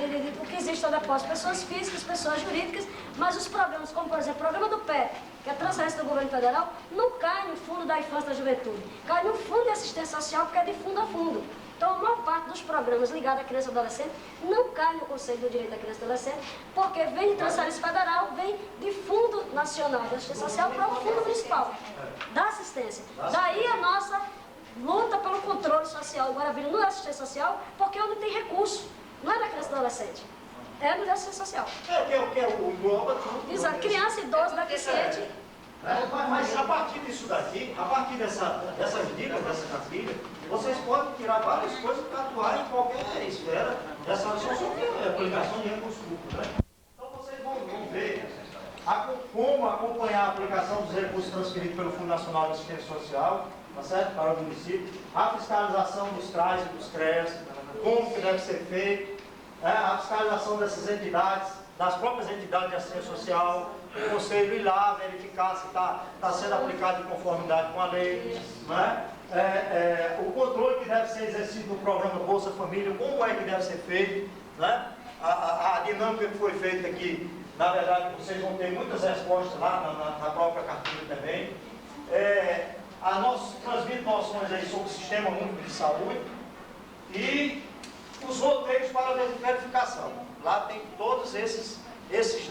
O que existe é o depósito de pessoas físicas, pessoas jurídicas, mas os programas, como por exemplo o programa do PET, que é a transferência do governo federal, não cai no fundo da infância e da juventude, cai no fundo de assistência social, porque é de fundo a fundo. Então, a maior parte dos programas ligados à criança e adolescente não cai no Conselho do Direito da Criança e Adolescente, porque vem de transferência federal, vem de Fundo Nacional de Assistência Social para o Fundo Municipal da Assistência. Daí a nossa luta pelo controle social. O Guarabira não é assistência social porque não tem recurso. Não é da criança e adolescente. É no assistência social. Que é o engloba tudo. Exato. Criança, idoso, deficiente. Mas a partir disso daqui, a partir dessas dicas, dessa cartilha, vocês podem tirar várias coisas para atuar em qualquer esfera dessa aplicação de recursos públicos. Né? Então vocês vão ver como acompanhar a aplicação dos recursos transferidos pelo Fundo Nacional de Assistência Social, tá certo? Para o município, a fiscalização dos CRAs e dos CREAS, como que deve ser feito, a fiscalização dessas entidades, das próprias entidades de assistência social, o conselho ir lá verificar se está sendo aplicado de conformidade com a lei, né? O controle que deve ser exercido no programa Bolsa Família, como é que deve ser feito, né? A dinâmica que foi feita aqui, na verdade, vocês vão ter muitas respostas lá na própria cartilha também. Transmite noções aí sobre o Sistema Único de Saúde e os roteiros para verificação. Lá tem todos esses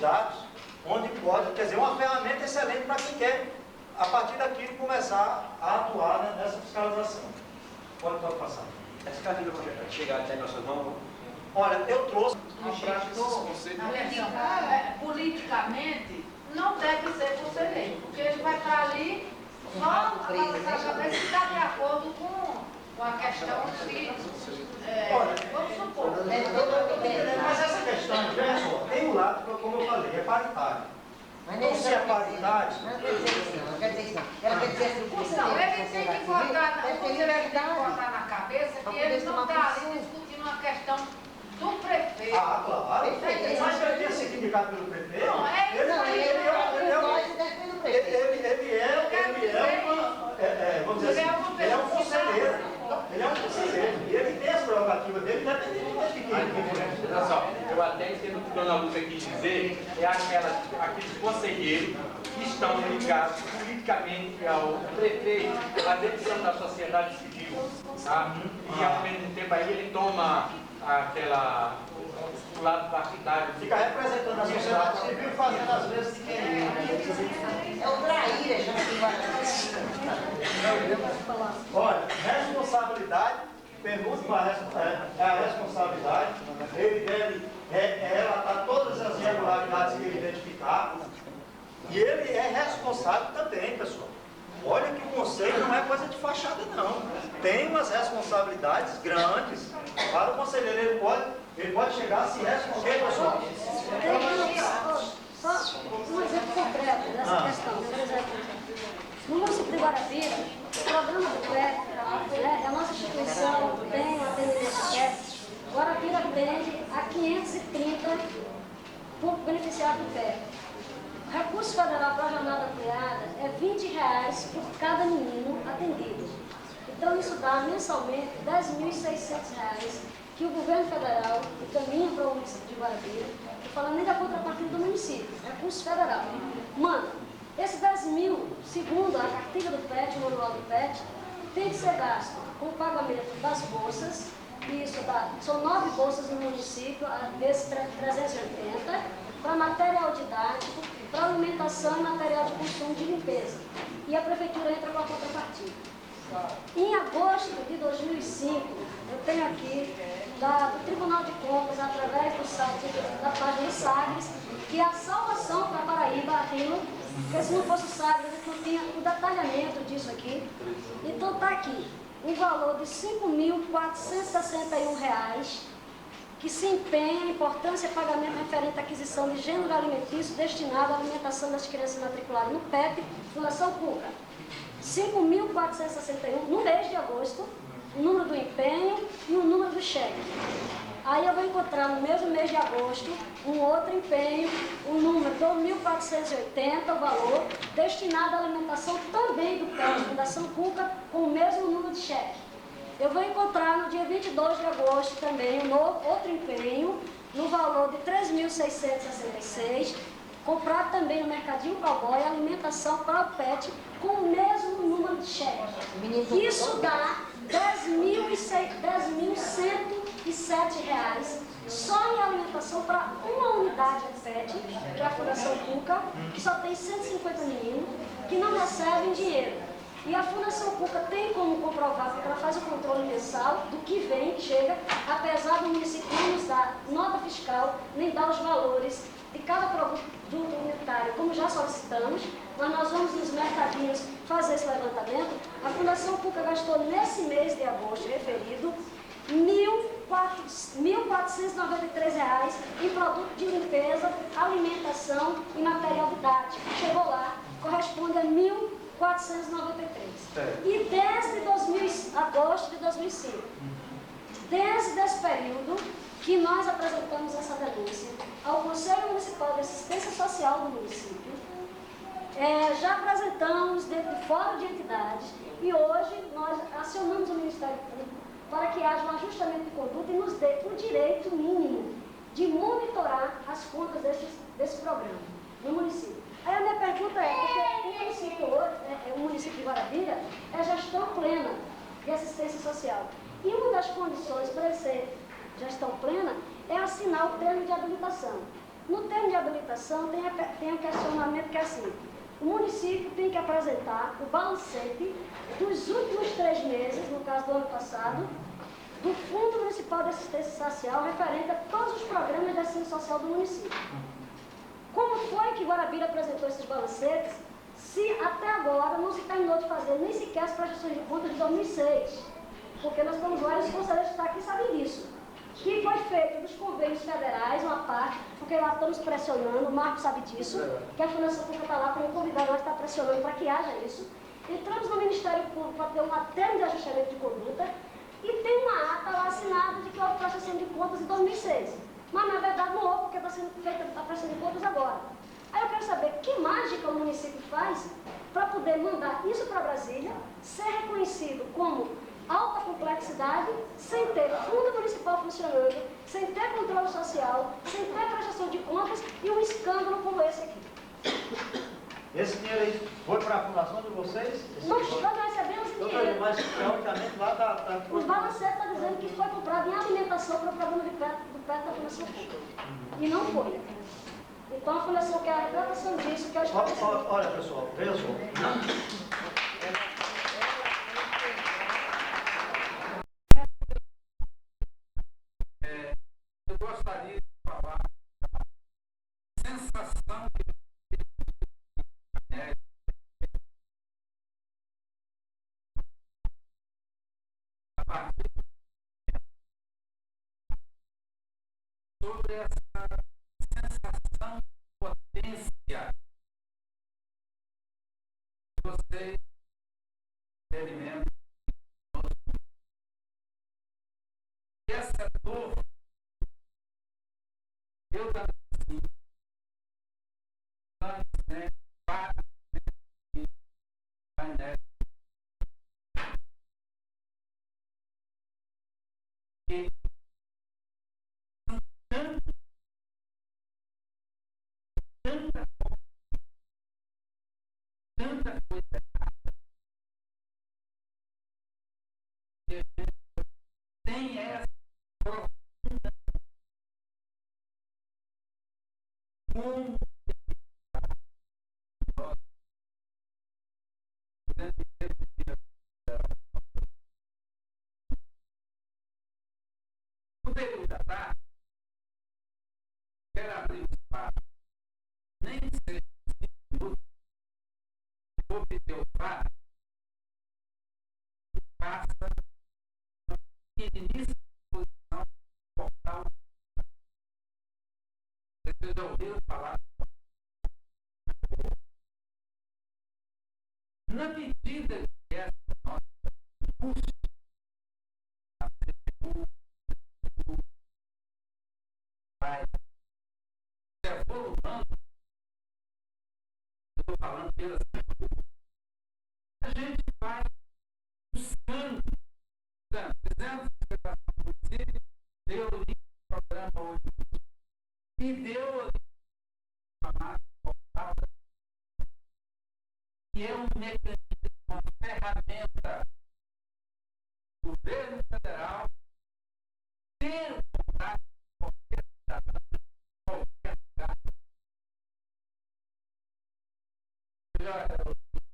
dados, onde pode, quer dizer, uma ferramenta excelente para quem quer, a partir daquilo, começar a atuar, né, nessa fiscalização. Pode passar. Essa cartilha vai chegar até nossas mãos? Olha, eu trouxe... Politicamente, não deve ser conselheiro, porque ele vai estar ali só a cabeça e está de acordo com a questão de... vamos supor. Mas essa questão, veja só, tem um lado, como eu falei, é paritário. Então, se é paritário... Não quer dizer isso não, não quer dizer isso não. Ela quer dizer assim... Não, ele tem que botar na cabeça que ele não está ali discutindo uma questão do prefeito. Ah, claro. Mas ele tem sido indicado pelo prefeito? Não, é isso aí. Ele é um conselheiro. Ele é um conselheiro. E ele tem as prerrogativas dele, independente de quem. Olha só, eu até entendo o que a dona Lúcia quis dizer, aqueles conselheiros que estão ligados politicamente ao prefeito, à decisão da sociedade civil, tá? E ao mesmo tempo aí ele toma o lado partidário. Fica representando a sociedade civil e fazendo as vezes de quem é o traíra, já que Olha, responsabilidade, pergunta para a responsabilidade, ele deve relatar todas as irregularidades que ele identificar, e ele é responsável também, pessoal. Olha que o conselho não é coisa de fachada, não. Tem umas responsabilidades grandes para o conselheiro. Ele pode chegar a se responder, pessoal. Só um exemplo concreto dessa questão. Por exemplo, no município de Guarabira, o programa do PET, a nossa instituição tem um atendimento PET. Guarabira atende a 530 beneficiários do PET. O recurso federal para a jornada ampliada é R$20 por cada menino atendido. Então isso dá mensalmente R$10.600 que o governo federal encaminha para o município de Guarabira, estou falando nem da contrapartida do município, recurso federal. Mano, esses 10 mil, segundo a cartilha do PET, o manual do PET, tem que ser gasto com o pagamento das bolsas, isso são 9 bolsas no município, desses 380, para material didático, para alimentação e material de consumo de limpeza. E a prefeitura entra com a contrapartida. Em agosto de 2005, eu tenho aqui do Tribunal de Contas, através do site da página Sagres, que é a salvação para Paraíba, aquilo, porque se não fosse o Sagres, a gente não tinha o detalhamento disso aqui. Então está aqui, um valor de R$5.461, que se empenha em importância e pagamento referente à aquisição de gênero alimentício destinado à alimentação das crianças matriculadas no PEP, Fundação Cuca. 5.461 no mês de agosto, o número do empenho e o número do cheque. Aí eu vou encontrar no mesmo mês de agosto um outro empenho, o número 2.480, o valor, destinado à alimentação também do PET, Fundação Cuca, com o mesmo número de cheque. Eu vou encontrar no dia 22 de agosto também outro empenho, no valor de R$3.666, comprar também no Mercadinho Cowboy alimentação para o PET com o mesmo número de cheque. Isso dá R$10.107 só em alimentação para uma unidade de PET, que é a Fundação Cuca, que só tem 150 meninos, que não recebem dinheiro. E a Fundação Cuca tem como comprovar, porque ela faz o controle mensal do que vem, que chega, apesar do município não nos dar nota fiscal, nem dar os valores de cada produto unitário, como já solicitamos, mas nós vamos nos mercadinhos fazer esse levantamento. A Fundação Cuca gastou nesse mês de agosto referido R$ 1.493 em produto de limpeza, alimentação e material didático. Chegou lá, corresponde a R$ 1.493. E desde agosto de 2005, desde esse período que nós apresentamos essa denúncia ao Conselho Municipal de Assistência Social do município, já apresentamos dentro do Fórum de Entidades e hoje nós acionamos o Ministério Público para que haja um ajustamento de conduta e nos dê o direito mínimo de monitorar as contas desse programa no município. Aí a minha pergunta é, porque o município de Guarabira é gestão plena de assistência social. E uma das condições para ele ser gestão plena é assinar o termo de habilitação. No termo de habilitação tem um questionamento que é assim: o município tem que apresentar o balancete dos últimos 3 meses, no caso do ano passado, do Fundo Municipal de Assistência Social referente a todos os programas de assistência social do município. Como foi que Guarabira apresentou esses balancetes, se até agora não se terminou de fazer nem sequer as prestações de contas de 2006? Porque nós estamos lá e os conselheiros que estão aqui sabem disso. Que foi feito dos convênios federais, uma parte, porque lá estamos pressionando, o Marco sabe disso, que a Fundação Cuca está lá como convidado, nós está pressionando para que haja isso. Entramos no Ministério Público para ter um termo de ajustamento de conduta e tem uma ata lá assinada de que houve prestação de contas em 2006. Mas na verdade não houve, porque está sendo feita a prestação de contas agora. Aí eu quero saber que mágica o município faz para poder mandar isso para Brasília, ser reconhecido como alta complexidade, sem ter fundo municipal funcionando, sem ter controle social, sem ter prestação de contas e um escândalo como esse aqui. Esse dinheiro aí foi para a fundação de vocês? Nós recebemos esse dinheiro. Mas teoricamente lá está... Os balancetes estão dizendo que foi comprado em alimentação para o programa do PET da Fundação Cuca. E não foi. Então a Fundação quer a retratação disso, que é o esclarecimento. Olha pessoal, veja só. Eu gostaria de falar da sensação que a partir sobre essa sensação de potência que vocês experimentam. Essa dor eu também sinto. Tanta coisa errada que a gente tem essa profunda como no período da tarde, quero abrir um espaço, nem que seja 5 minutos, vou pedir o fato, que faça uma pequeníssima exposição do portal. Vocês já ouviram falar? Na medida que essa nossa angústia, a CPU, vai se evoluindo, estou falando pela CPU, a gente vai buscando, fizemos a explicação do município, deu ali o programa hoje, e deu ali que é um mecanismo, uma ferramenta do governo federal ter o contato com qualquer cidadão, qualquer lugar.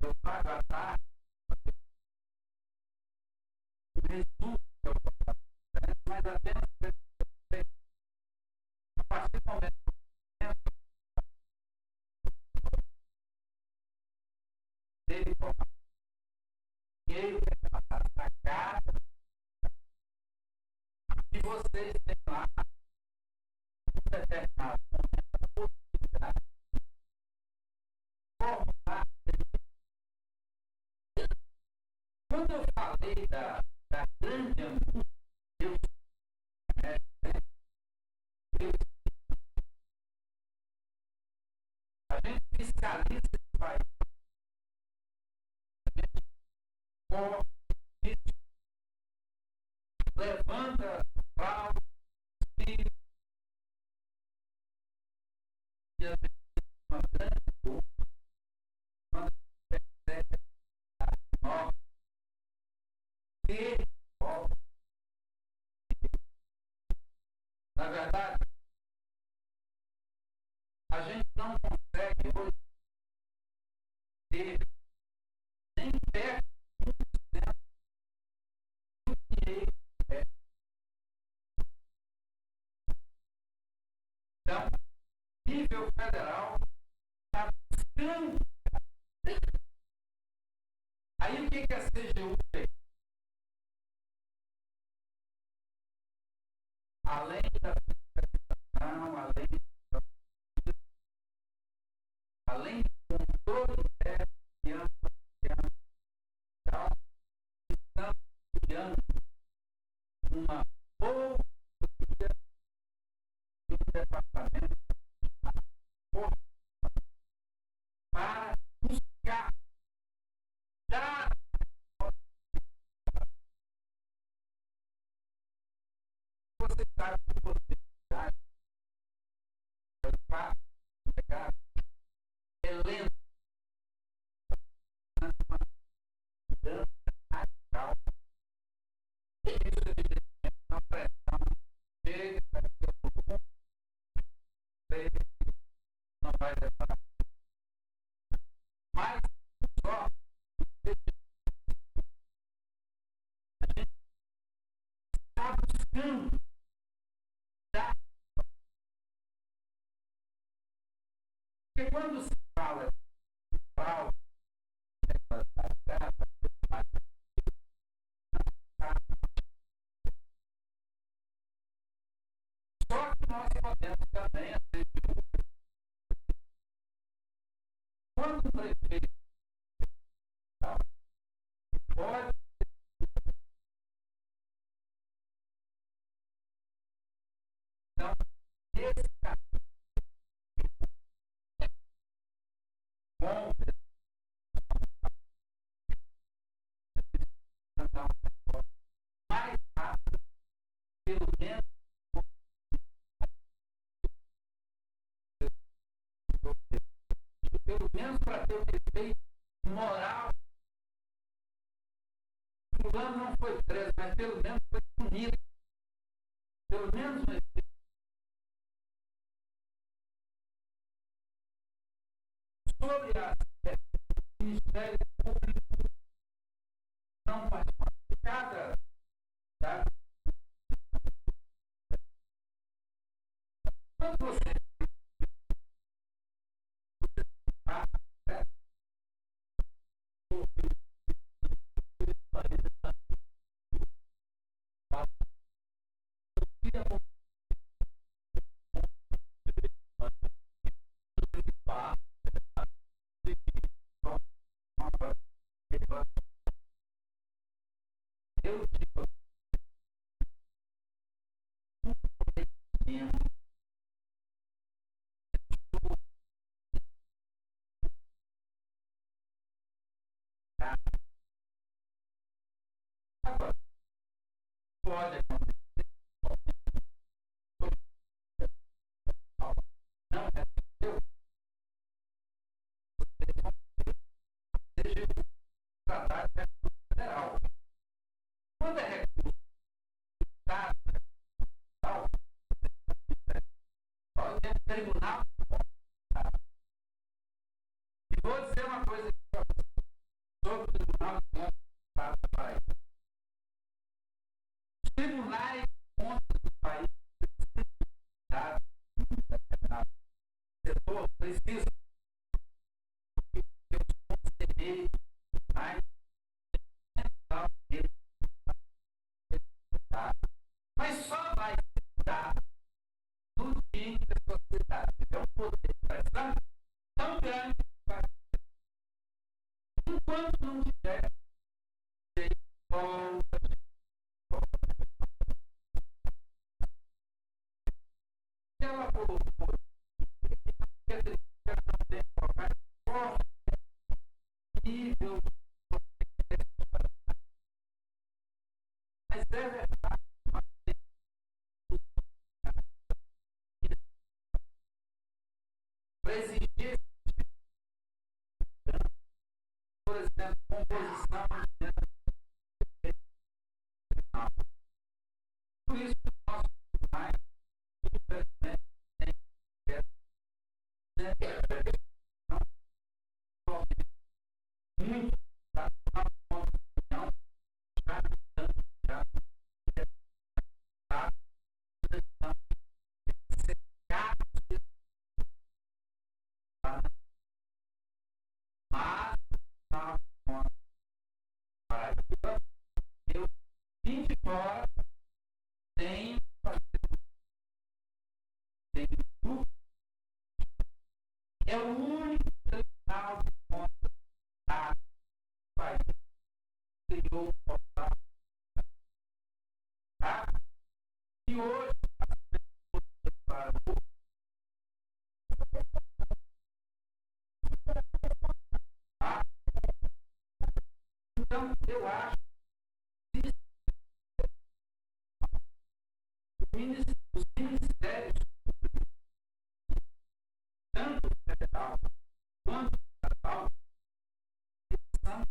Eu pago à tarde, apenas a partir do momento dele formar dinheiro para casa e vocês têm lá um determinado momento a possibilidade de formar. Quando eu falei da grande angústia, a gente fiscaliza esse país. A gente corre isso, levanta fraude, filhos, e às vezes uma grande luta, quando percebe a nova, se volta. Na verdade, a gente não consegue hoje ter nem perto de 1% do dinheiro que é. Então, nível federal está buscando. Aí o que a CGU fez? Além da fiscalização, além do controle interno, estamos criando uma ouvidoria de um departamento para buscar já você sabe que você pegar é lento, uma mudança radical. Isso evidentemente uma pressão chega a ser volume, não vai levar. Mas só a gente está buscando dar. Porque quando se fala de fraude, só que nós podemos também, quando o prefeito pode então esse caminho mais rápido, pelo menos para ter o efeito moral. Fulano não foi preso, mas pelo menos foi punido. Pelo menos um efeito. Sobre o Ministério Público não participar de cada quando você eu digo agora pode acontecer não é seu seja trabalho federal. Quando é recurso do Estado, tem um tribunal. E vou dizer uma coisa sobre o Tribunal de Contas do Estado da Bahia. Os tribunais de contas mandato no dia em que a sociedade tiver um poder de pressão tão grande enquanto não tiver ela colocou nível, mas é verdade, para exigir, por exemplo, composição de por isso que o nosso mais, infelizmente, tem muito da nossa opinião, eu vim de fora, tenho grupo, é o único tribunal de contas do país que criou o portal. E hoje, então, eu acho que os ministérios públicos, tanto federal quanto estadual, são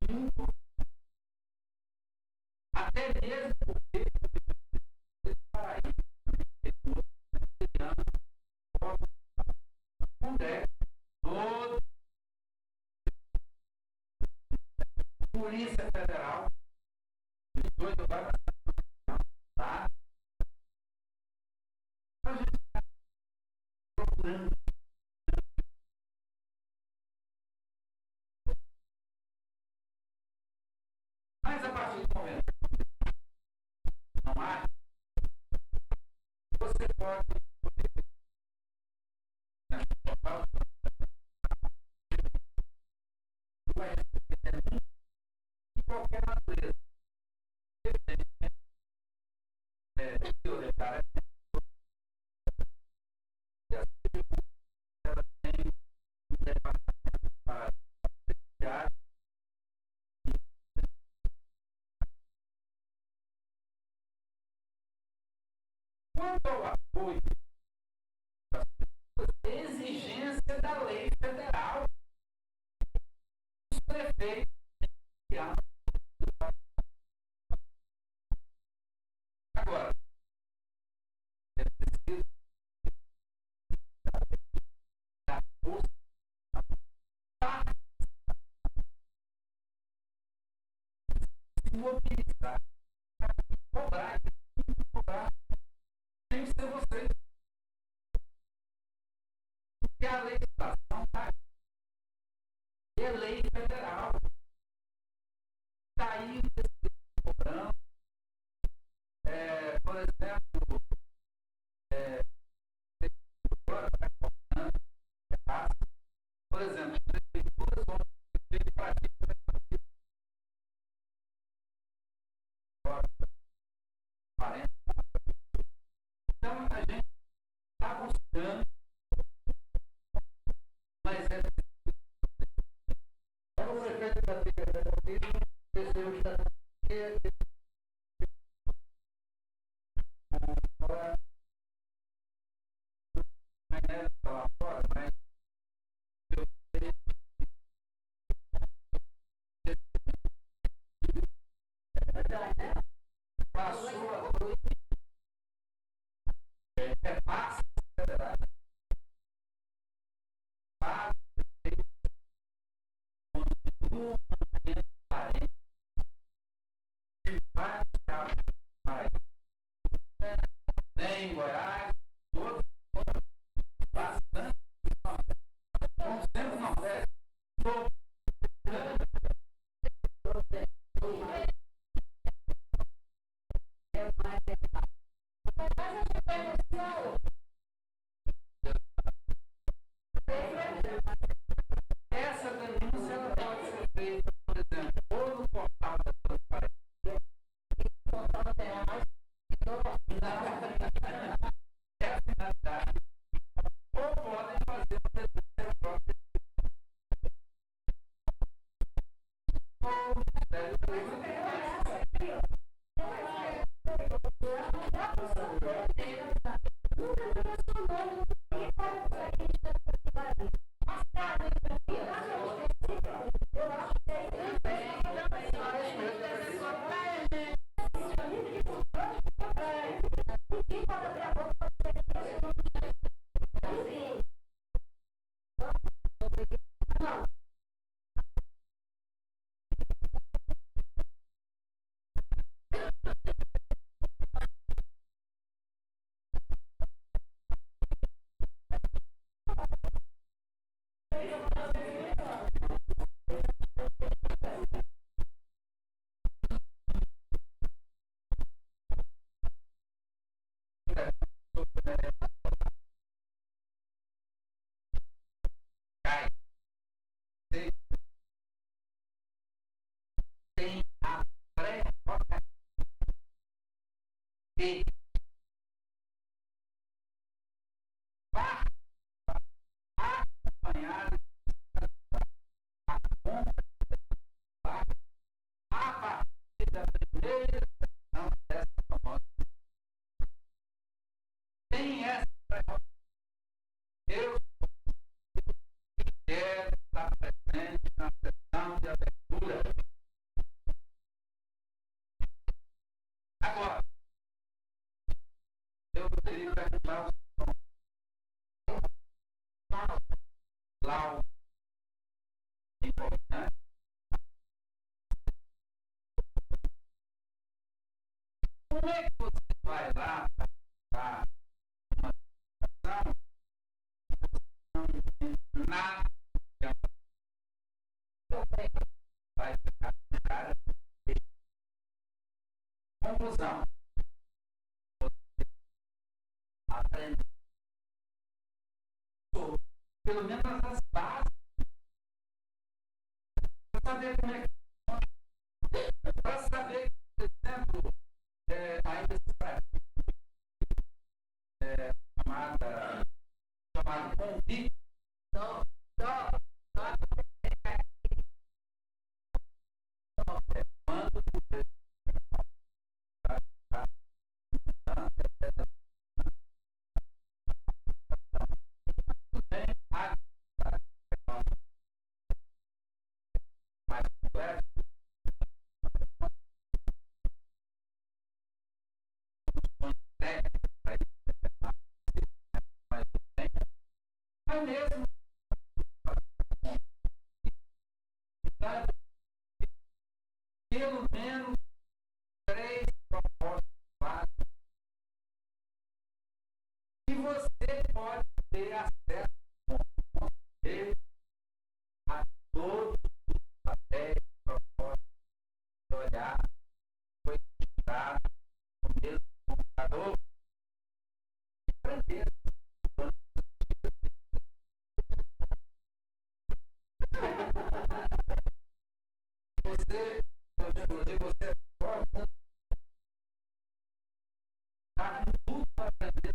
muito, até mesmo porque o Paraíba Congresso, todo Polícia Federal, os dois agora tá? A gente está procurando. Mas a partir do momento que não há, você pode de qualquer natureza. Ela tem um departamento para quanto ao apoio, exigência da lei federal, os prefeitos têm que criar agora. É preciso dar força se mobilizar para cobrar, tem que ser vocês. Porque a legislação está aí. E é lei federal. Está aí o cobrando. Por exemplo, por exemplo, as prefeituras vão ter prática. Então a gente está buscando, mas é o prefeito da Secretaria desceu está lá fora, mas eu sei passou a noite é massa federal, continua mantendo parente de vários estados do país. Tem em Goiás, todos bastante, como sempre no Nordeste, é mais Essa denúncia ela pode ser feita, por exemplo, ou no portal da transparência, é a finalidade, ou podem fazer uma denúncia própria. Tem a pré-rogativa de acompanhar a partir da primeira sessão dessa famosa. Tem essa pré-rogativa. Eu quero estar presente na sessão de abertura. Agora, eu poderia perguntar ao senhor, lá o importante, como é que você vai lá para uma situação nada vai ficar cara. Conclusão. Você aprende pelo menos as bases para saber como é que funciona. Para saber, por exemplo, ainda se chamado convite. Mas mesmo pelo menos 3 propostas básicas que você pode ter acesso a todos os papéis, propostas, olhar, foi registrado no mesmo computador e aprender. Você pode estar com tudo para aprender.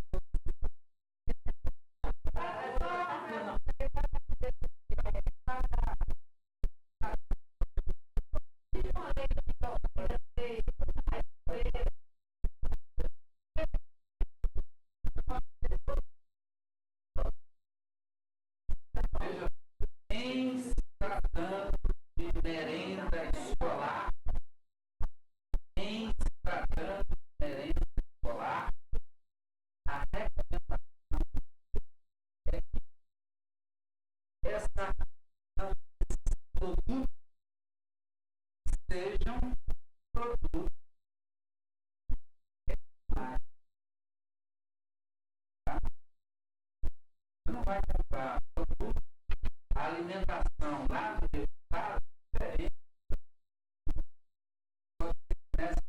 Veja, em se tratando de merenda escolar, em se tratando de merenda escolar, a recomendação é que esses produtos sejam produtos regionais. Tá? Você não vai comprar produto, a alimentação lá no estado é diferente. Você começa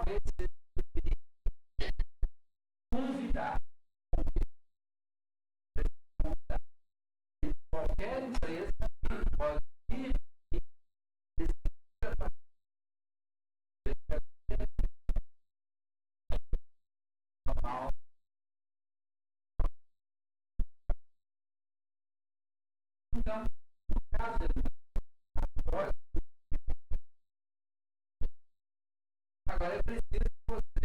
esse convidar qualquer empresa que pode ir então, no caso agora é preciso que você